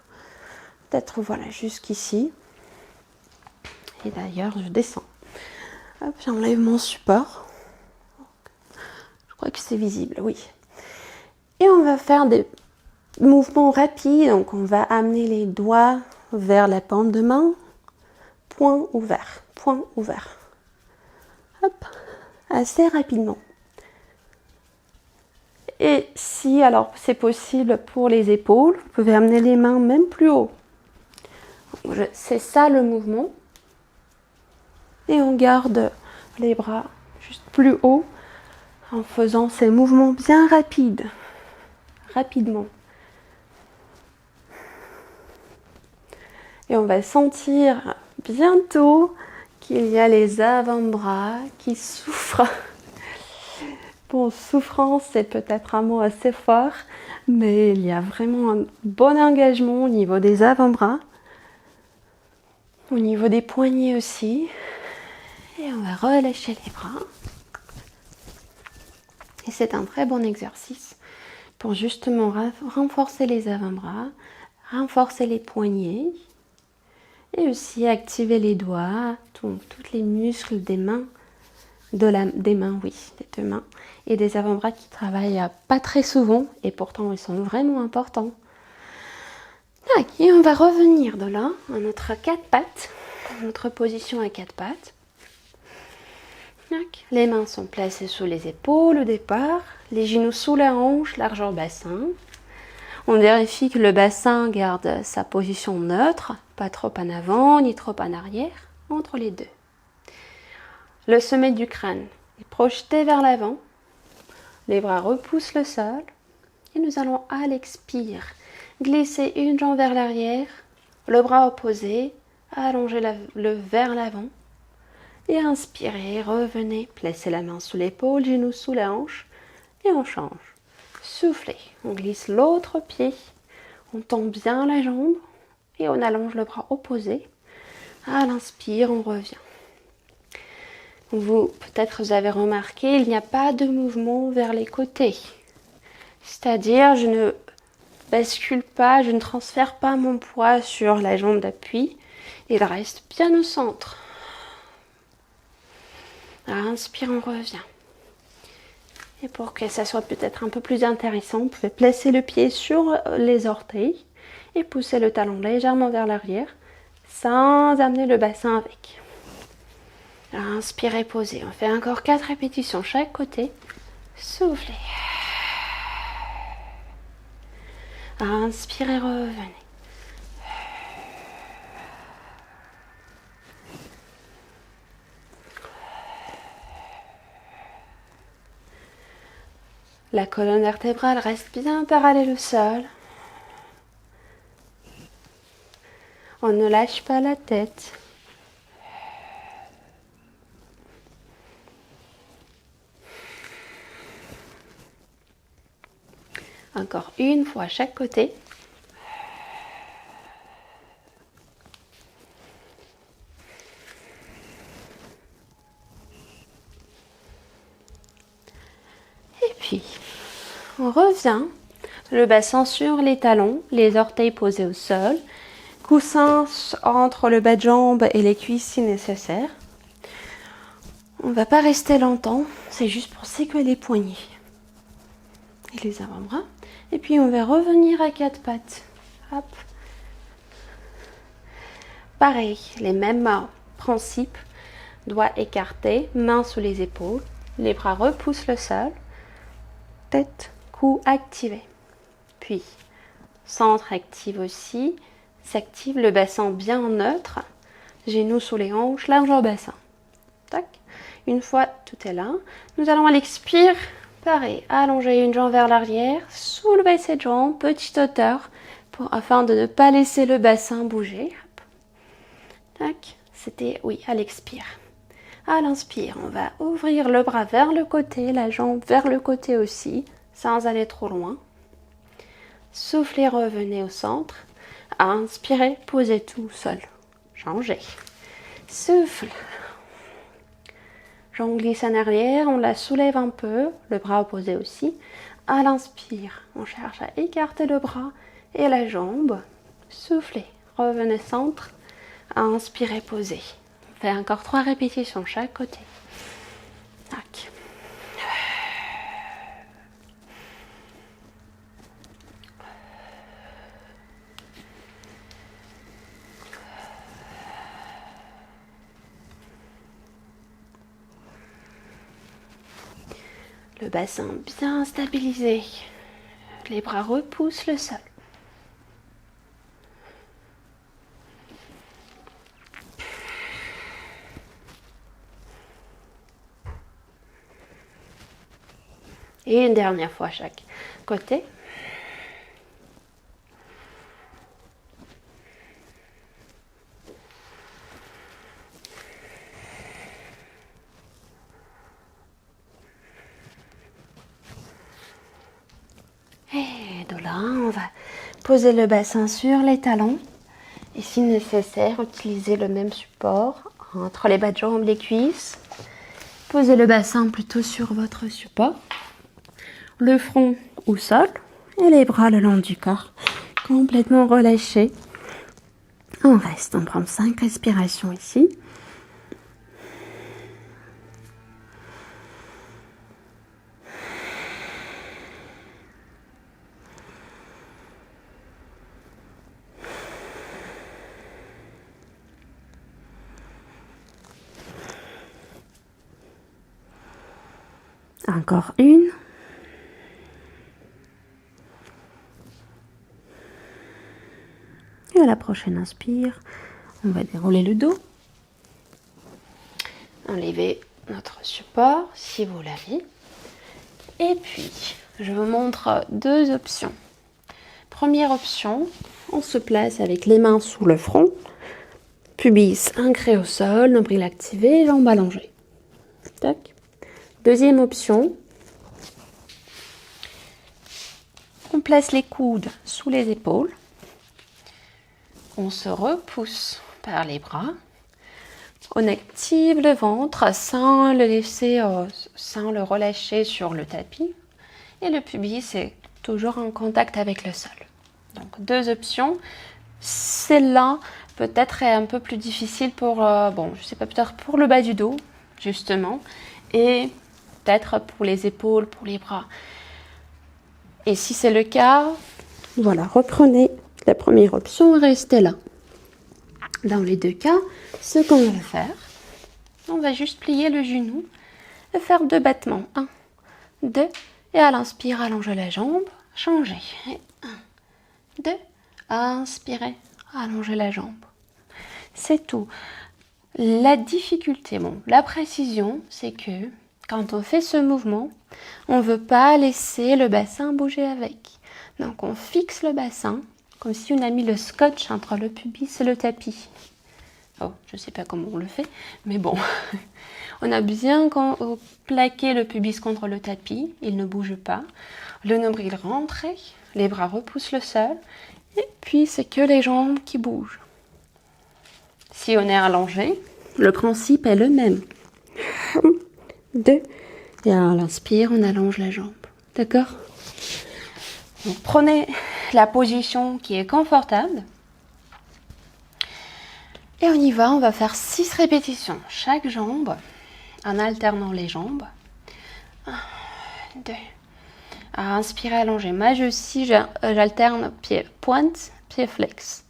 A: Peut-être voilà, jusqu'ici. Et d'ailleurs, je descends. Hop, j'enlève mon support. Je crois que c'est visible, oui. Et on va faire des mouvements rapides. Donc, on va amener les doigts vers la paume de main. Point ouvert, point ouvert. Hop, assez rapidement. Et si, alors, c'est possible pour les épaules, vous pouvez amener les mains même plus haut. C'est ça le mouvement. Et on garde les bras juste plus haut en faisant ces mouvements bien rapides. Rapidement. Et on va sentir bientôt qu'il y a les avant-bras qui souffrent. Bon, souffrance, c'est peut-être un mot assez fort, mais il y a vraiment un bon engagement au niveau des avant-bras, au niveau des poignets aussi. Et on va relâcher les bras. Et c'est un très bon exercice pour justement renforcer les avant-bras, renforcer les poignets et aussi activer les doigts, tous les muscles des mains, des mains, oui, des 2 mains et des avant-bras qui travaillent pas très souvent et pourtant ils sont vraiment importants. Et on va revenir de là à notre 4 pattes, notre position à 4 pattes. Les mains sont placées sous les épaules au départ, les genoux sous la hanche, largeur bassin. On vérifie que le bassin garde sa position neutre, pas trop en avant ni trop en arrière, entre les deux. Le sommet du crâne est projeté vers l'avant, les bras repoussent le sol et nous allons à l'expire glisser une jambe vers l'arrière, le bras opposé, allonger le vers l'avant et inspirez, revenez, placez la main sous l'épaule, genou sous la hanche et on change. Soufflez, on glisse l'autre pied, on tend bien la jambe et on allonge le bras opposé. À l'inspire, on revient. Peut-être vous avez remarqué, il n'y a pas de mouvement vers les côtés. C'est-à-dire, je ne bascule pas, je ne transfère pas mon poids sur la jambe d'appui. Il reste bien au centre. Inspire, on revient. Et pour que ça soit peut-être un peu plus intéressant, vous pouvez placer le pied sur les orteils et pousser le talon légèrement vers l'arrière sans amener le bassin avec. Inspirez, posez. On fait encore 4 répétitions chaque côté. Soufflez. Inspirez, revenez. La colonne vertébrale reste bien parallèle au sol. On ne lâche pas la tête. Encore une fois chaque côté. Et puis, on revient. Le bassin sur les talons, les orteils posés au sol. Coussin entre le bas de jambe et les cuisses si nécessaire. On ne va pas rester longtemps, c'est juste pour sécouer les poignets et les avant-bras. Et puis on va revenir à 4 pattes. Hop. Pareil, les mêmes principes. Doigts écartés, mains sous les épaules. Les bras repoussent le sol. Tête, cou activé. Puis, centre active aussi. S'active le bassin bien neutre. Genoux sous les hanches, largeur bassin. Tac. Une fois tout est là, nous allons à l'expire. Pareil, allonger une jambe vers l'arrière, soulever cette jambe, petite hauteur, afin de ne pas laisser le bassin bouger. Tac. C'était, oui, à l'expire. À l'inspire, on va ouvrir le bras vers le côté, la jambe vers le côté aussi, sans aller trop loin. Soufflez, revenez au centre. Inspirez, posez tout seul. Changez. Souffle. Jambe glisse en arrière, on la soulève un peu, le bras opposé aussi. À l'inspire, on cherche à écarter le bras et la jambe. Soufflez, revenez centre. Inspirez, posez. On fait encore 3 répétitions chaque côté. Tac. Le bassin bien stabilisé. Les bras repoussent le sol. Et une dernière fois chaque côté. Et de là, on va poser le bassin sur les talons. Et si nécessaire, utiliser le même support entre les bas de jambes et les cuisses. Posez le bassin plutôt sur votre support. Le front au sol et les bras le long du corps. Complètement relâchés. On reste, on prend 5 respirations ici. Encore une. à la prochaine inspire, on va dérouler le dos. Enlever notre support si vous l'avez. Et puis, je vous montre deux options. Première option, on se place avec les mains sous le front, pubis ancré au sol, nombril activé, jambes allongées. Tac. Deuxième option, on place les coudes sous les épaules, on se repousse par les bras, on active le ventre sans le laisser, sans le relâcher sur le tapis, et le pubis est toujours en contact avec le sol. Donc deux options. Celle-là peut-être est un peu plus difficile pour, je sais pas, peut-être pour le bas du dos justement, et peut-être pour les épaules, pour les bras. Et si c'est le cas, voilà, reprenez la première option et restez là. Dans les deux cas, ce qu'on va faire, on va juste plier le genou et faire 2 battements. 1, 2, et à l'inspire, allongez la jambe, changez. Et 1, 2, inspirez, allongez la jambe. C'est tout. La difficulté, la précision, c'est que quand on fait ce mouvement, on ne veut pas laisser le bassin bouger avec. Donc on fixe le bassin comme si on a mis le scotch entre le pubis et le tapis. Oh, je ne sais pas comment on le fait, mais bon. On a bien plaqué le pubis contre le tapis, il ne bouge pas. Le nombril rentre, les bras repoussent le sol, et puis c'est que les jambes qui bougent. Si on est allongé, le principe est le même. 2, et à l'inspire, on allonge la jambe. D'accord? Donc prenez la position qui est confortable. Et on y va, on va faire 6 répétitions. Chaque jambe, en alternant les jambes. 1, 2. À inspirer, allonger. Moi aussi, j'alterne pied pointe, pied flex.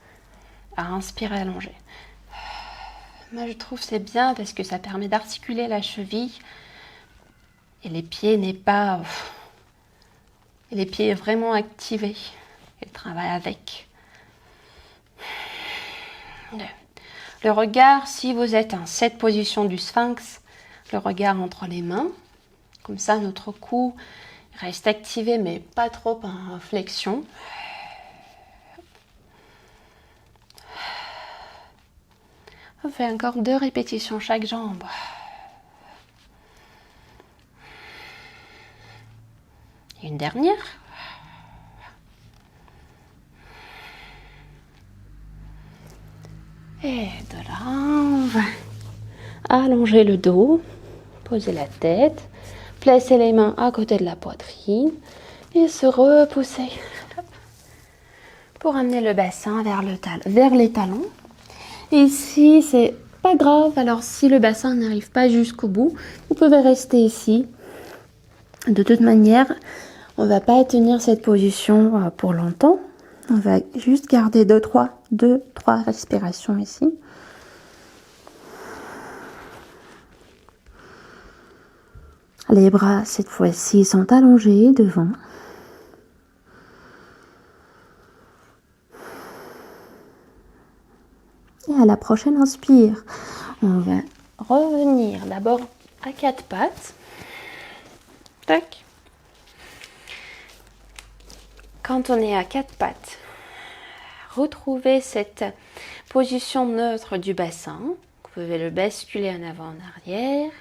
A: À inspirer, allonger. Moi, je trouve c'est bien parce que ça permet d'articuler la cheville. Et les pieds n'est pas... Et les pieds vraiment activés. Et le travail avec. 2. Le regard, si vous êtes en cette position du sphinx, le regard entre les mains. Comme ça, notre cou reste activé, mais pas trop en flexion. On fait encore 2 répétitions chaque jambe. Une dernière. Et de là, on va allonger le dos, poser la tête, placer les mains à côté de la poitrine et se repousser pour amener le bassin vers les talons. Ici, c'est pas grave, alors si le bassin n'arrive pas jusqu'au bout, vous pouvez rester ici. De toute manière, on ne va pas tenir cette position pour longtemps. On va juste garder 2-3 respirations ici. Les bras, cette fois-ci, sont allongés devant. Et à la prochaine inspire, on va revenir d'abord à 4 pattes. Tac. Quand on est à 4 pattes, retrouvez cette position neutre du bassin. Vous pouvez le basculer en avant, en arrière,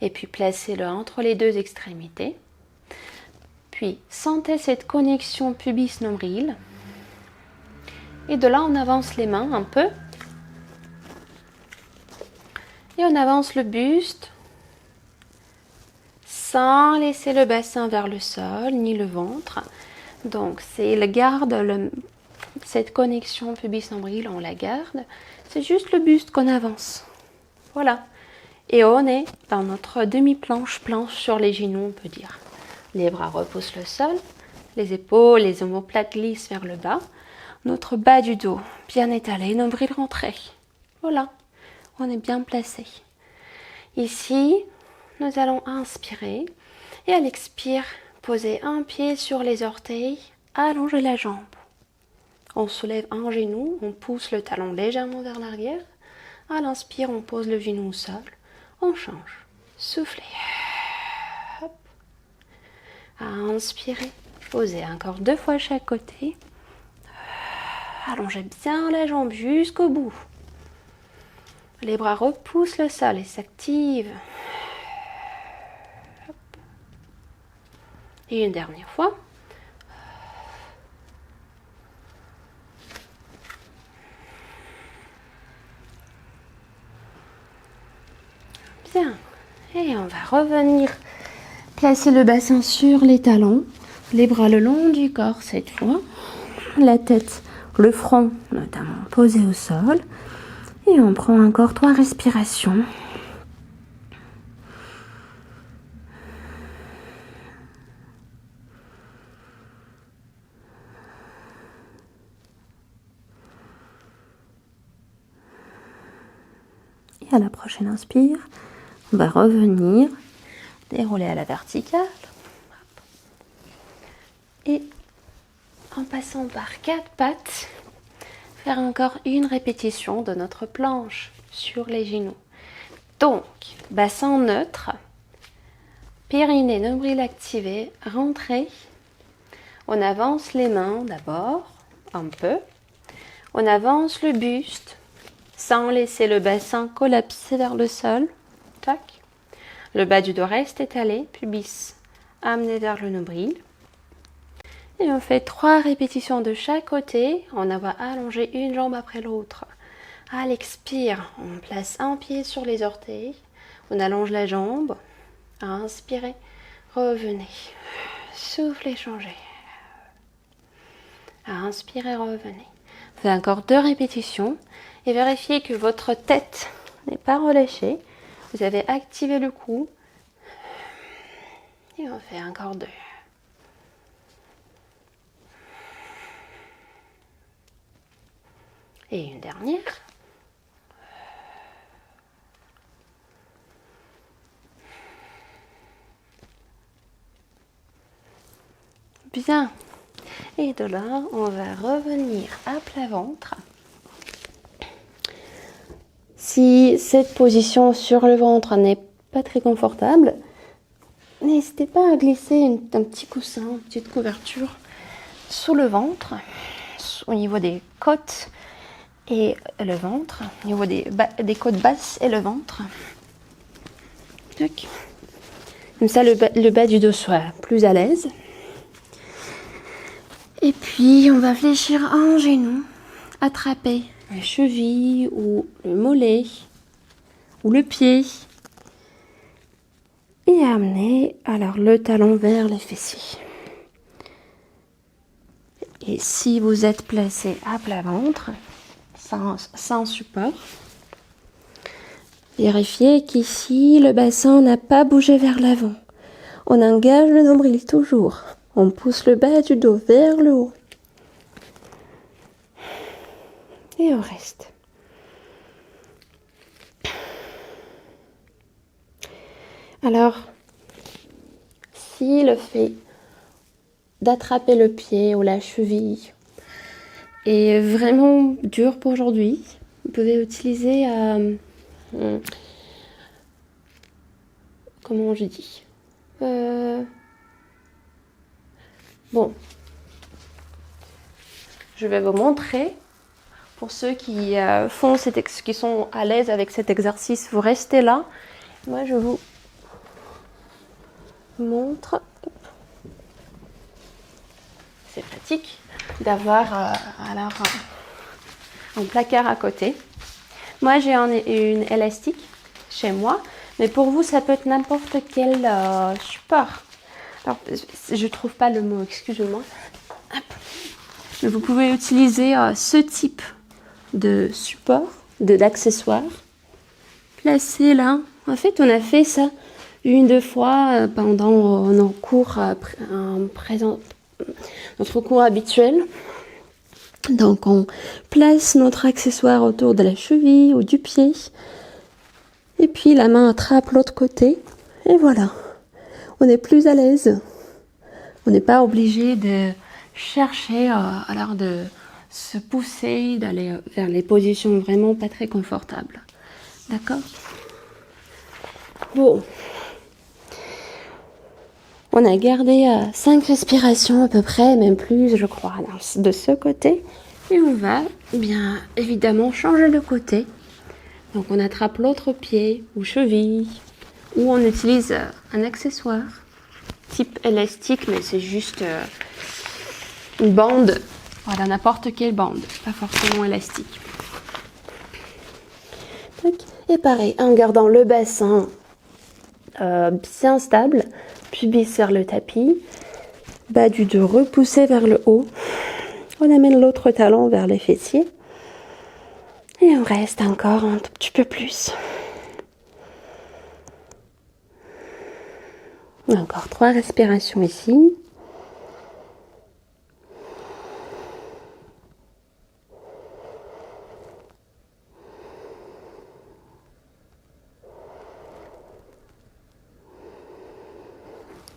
A: et puis placez-le entre les 2 extrémités. Puis sentez cette connexion pubis-nombril. Et de là, on avance les mains un peu. Et on avance le buste sans laisser le bassin vers le sol ni le ventre. Donc, il garde cette connexion pubis-nombril, on la garde. C'est juste le buste qu'on avance. Voilà. Et on est dans notre demi-planche, planche sur les genoux, on peut dire. Les bras repoussent le sol, les épaules, les omoplates glissent vers le bas. Notre bas du dos bien étalé, nombril rentré. Voilà, on est bien placé. Ici, nous allons inspirer et à l'expire, poser un pied sur les orteils, allonger la jambe. On soulève un genou, on pousse le talon légèrement vers l'arrière. À l'inspire, on pose le genou au sol. On change. Soufflez. Hop. À inspirer, posez encore 2 fois chaque côté. Allongez bien la jambe jusqu'au bout. Les bras repoussent le sol et s'activent. Et une dernière fois. Bien. Et on va revenir placer le bassin sur les talons. Les bras le long du corps cette fois. La tête, le front notamment posé au sol. Et on prend encore 3 respirations. Et à la prochaine inspire, on va revenir, dérouler à la verticale. Et en passant par 4 pattes, faire encore une répétition de notre planche sur les genoux. Donc, bassin neutre, périnée, nombril activé, rentrée. On avance les mains d'abord, un peu. On avance le buste, sans laisser le bassin collapser vers le sol. Tac. Le bas du dos reste étalé, pubis amené vers le nombril. Et on fait 3 répétitions de chaque côté. On va allonger une jambe après l'autre. À l'expire, on place un pied sur les orteils. On allonge la jambe. Inspirez, revenez. Soufflez, changez. Inspirez, revenez. Faites encore 2 répétitions. Et vérifiez que votre tête n'est pas relâchée. Vous avez activé le cou. Et on fait encore 2. Et une dernière. Bien. Et de là, on va revenir à plat ventre. Si cette position sur le ventre n'est pas très confortable, n'hésitez pas à glisser un petit coussin, une petite couverture sous le ventre, au niveau des côtes et le ventre, au niveau des côtes basses et le ventre. Tac. Comme ça, le bas du dos soit plus à l'aise. Et puis, on va fléchir un genou, attraper la cheville ou le mollet ou le pied et amener alors le talon vers les fessiers. Et si vous êtes placé à plat ventre, sans support, vérifiez qu'ici le bassin n'a pas bougé vers l'avant. On engage le nombril toujours. On pousse le bas du dos vers le haut. Et on reste. Alors, si le fait d'attraper le pied ou la cheville est vraiment dur pour aujourd'hui, vous pouvez utiliser, comment je dis, bon, je vais vous montrer. Pour ceux qui qui sont à l'aise avec cet exercice, vous restez là. Moi, je vous montre. C'est pratique d'avoir un placard à côté. Moi, j'ai une élastique chez moi, mais pour vous, ça peut être n'importe quel support. Alors, je trouve pas le mot, excusez-moi. Mais vous pouvez utiliser ce type de support, d'accessoire, placé là. En fait, on a fait ça 1-2 fois pendant nos cours notre cours habituel. Donc, on place notre accessoire autour de la cheville ou du pied. Et puis, la main attrape l'autre côté. Et voilà. On est plus à l'aise. On n'est pas obligé de chercher, alors de se pousser, d'aller vers les positions vraiment pas très confortables. D'accord? Bon. On a gardé 5 respirations à peu près, même plus je crois, de ce côté. Et on va bien évidemment changer de côté. Donc on attrape l'autre pied ou cheville, ou on utilise un accessoire type élastique, mais c'est juste une bande. Voilà, n'importe quelle bande, pas forcément élastique. Et pareil, en gardant le bassin bien stable, pubis vers le tapis, bas du dos repoussé vers le haut. On amène l'autre talon vers les fessiers. Et on reste encore un tout petit peu plus. Encore 3 respirations ici.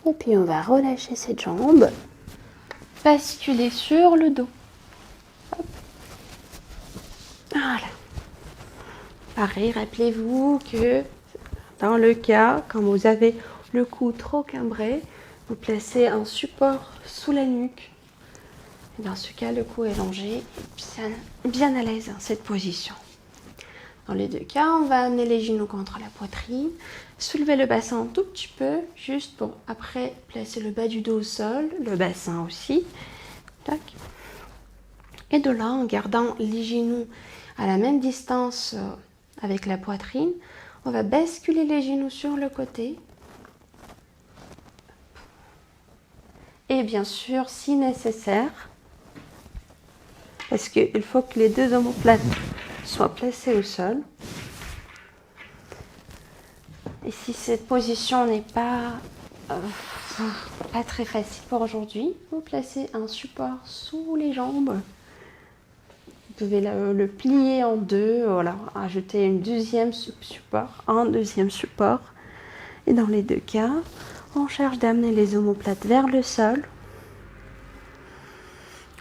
A: Et puis on va relâcher cette jambe. Basculer sur le dos. Hop. Voilà. Pareil, rappelez-vous que dans le cas, quand vous avez le cou trop cambré, vous placez un support sous la nuque. Et dans ce cas, le cou est allongé, bien à l'aise dans cette position. Dans les deux cas, on va amener les genoux contre la poitrine, soulever le bassin un tout petit peu, juste pour après placer le bas du dos au sol, le bassin aussi. Tac. Et de là, en gardant les genoux à la même distance avec la poitrine, on va basculer les genoux sur le côté. Et bien sûr, si nécessaire, parce qu'il faut que les deux omoplates soient placés au sol. Et si cette position n'est pas très facile pour aujourd'hui, vous placez un support sous les jambes. Vous pouvez le plier en deux, voilà, ajouter un deuxième support. Et dans les deux cas, on cherche d'amener les omoplates vers le sol.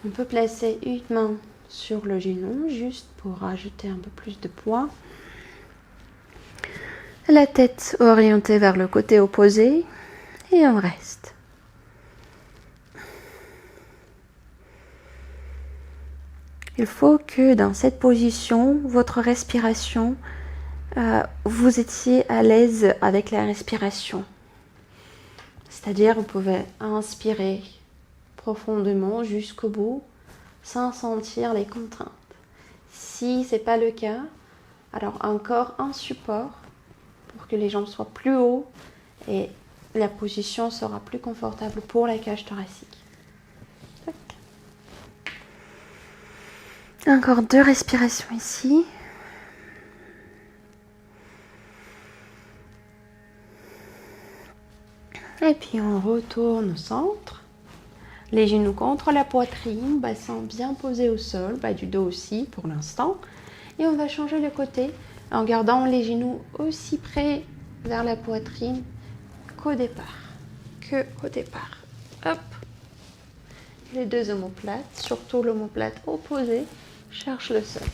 A: On peut placer une main sur le genou, juste pour ajouter un peu plus de poids. La tête orientée vers le côté opposé et on reste. Il faut que dans cette position, votre respiration, vous étiez à l'aise avec la respiration. C'est-à-dire, vous pouvez inspirer profondément jusqu'au bout sans sentir les contraintes. Si ce n'est pas le cas, alors encore un support pour que les jambes soient plus haut et la position sera plus confortable pour la cage thoracique. Encore 2 respirations ici. Et puis on retourne au centre. Les genoux contre la poitrine, bassin bien posé au sol, bas du dos aussi pour l'instant. Et on va changer le côté en gardant les genoux aussi près vers la poitrine qu'au départ. Hop. Les deux omoplates, surtout l'omoplate opposée, cherche le sol.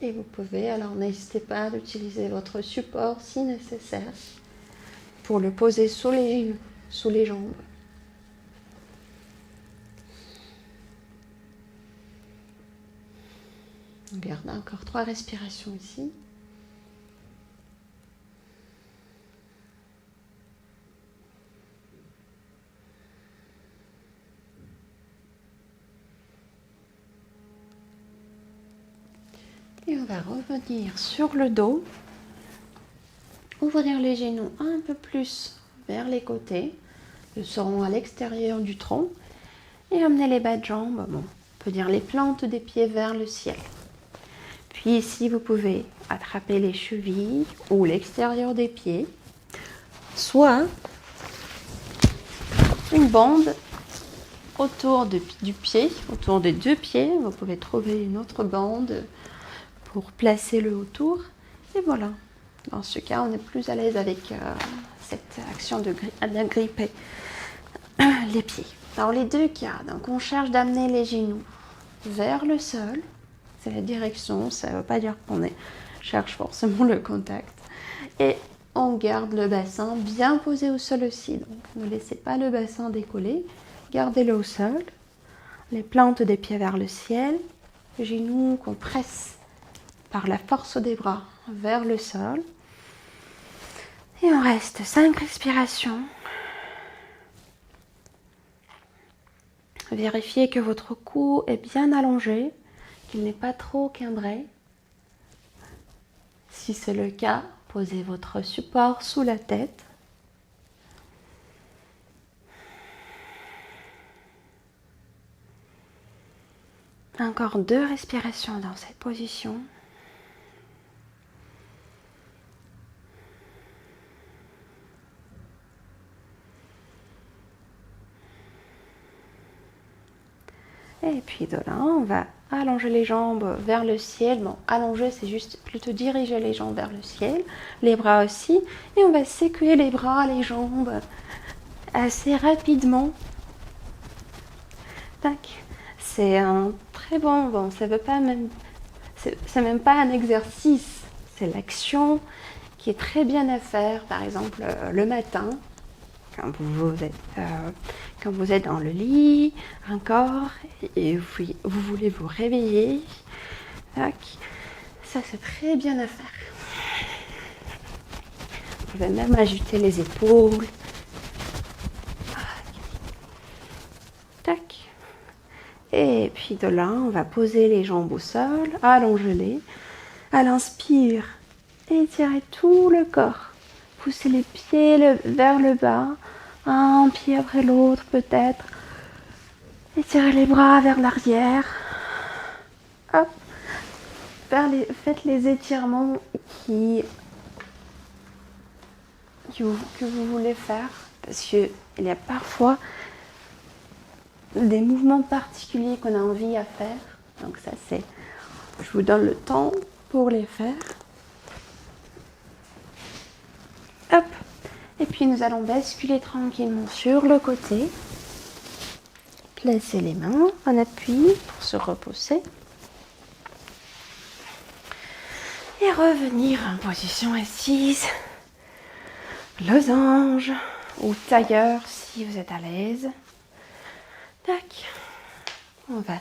A: Et vous pouvez, alors n'hésitez pas à utiliser votre support si nécessaire pour le poser sous les genoux, sous les jambes. On garde encore 3 respirations ici. Et on va revenir sur le dos. Ouvrir les genoux un peu plus vers les côtés. Ils seront à l'extérieur du tronc. Et amener les bas de jambes, on peut dire les plantes des pieds vers le ciel. Puis ici, vous pouvez attraper les chevilles ou l'extérieur des pieds. Soit une bande autour du pied, autour des 2 pieds. Vous pouvez trouver une autre bande pour placer le autour. Et voilà. Dans ce cas, on est plus à l'aise avec cette action de gripper les pieds. Dans les deux cas, donc on cherche d'amener les genoux vers le sol. C'est la direction, ça ne veut pas dire qu'on cherche forcément le contact. Et on garde le bassin bien posé au sol aussi. Donc ne laissez pas le bassin décoller, gardez-le au sol. Les plantes des pieds vers le ciel, les genoux qu'on presse par la force des bras vers le sol. Et on reste 5 respirations. Vérifiez que votre cou est bien allongé, qu'il n'est pas trop cambré. Si c'est le cas, posez votre support sous la tête. Encore 2 respirations dans cette position. Et puis de là, on va allonger les jambes vers le ciel. Bon, allonger, c'est juste plutôt diriger les jambes vers le ciel, les bras aussi. Et on va secouer les bras, les jambes assez rapidement. Tac. C'est un très bon, ça veut pas même, c'est même pas un exercice, c'est l'action qui est très bien à faire, par exemple le matin. Quand vous êtes dans le lit encore et vous voulez vous réveiller, tac, ça c'est très bien à faire. Vous pouvez même ajouter les épaules. Tac. Et puis de là, on va poser les jambes au sol, allongez-les. À l'inspire, étirez tout le corps. Poussez les pieds vers le bas, un pied après l'autre peut-être. Étirez les bras vers l'arrière. Hop. Faites les étirements que vous voulez faire. Parce qu'il y a parfois des mouvements particuliers qu'on a envie à faire. Donc ça c'est... Je vous donne le temps pour les faire. Hop. Et puis nous allons basculer tranquillement sur le côté. Placez les mains en appui pour se reposer. Et revenir en position assise. Losange ou tailleur si vous êtes à l'aise. Tac. On va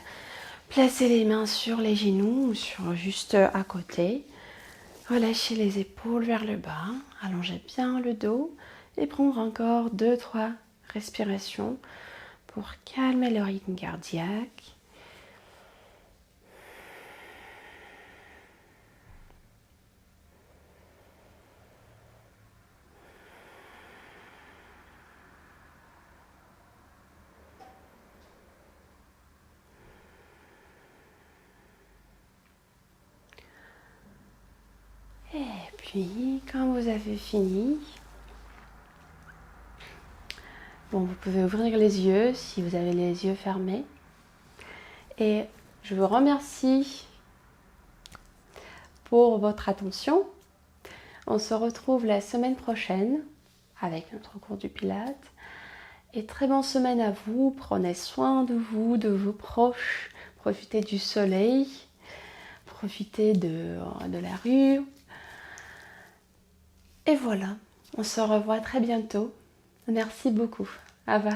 A: placer les mains sur les genoux ou sur juste à côté. Relâchez les épaules vers le bas. Allongez bien le dos et prendre encore 2-3 respirations pour calmer le rythme cardiaque. Et puis, quand vous avez fini, vous pouvez ouvrir les yeux si vous avez les yeux fermés. Et je vous remercie pour votre attention. On se retrouve la semaine prochaine avec notre cours du Pilates. Et très bonne semaine à vous. Prenez soin de vous, de vos proches. Profitez du soleil. Profitez de la rue. Et voilà, on se revoit très bientôt. Merci beaucoup. Au revoir.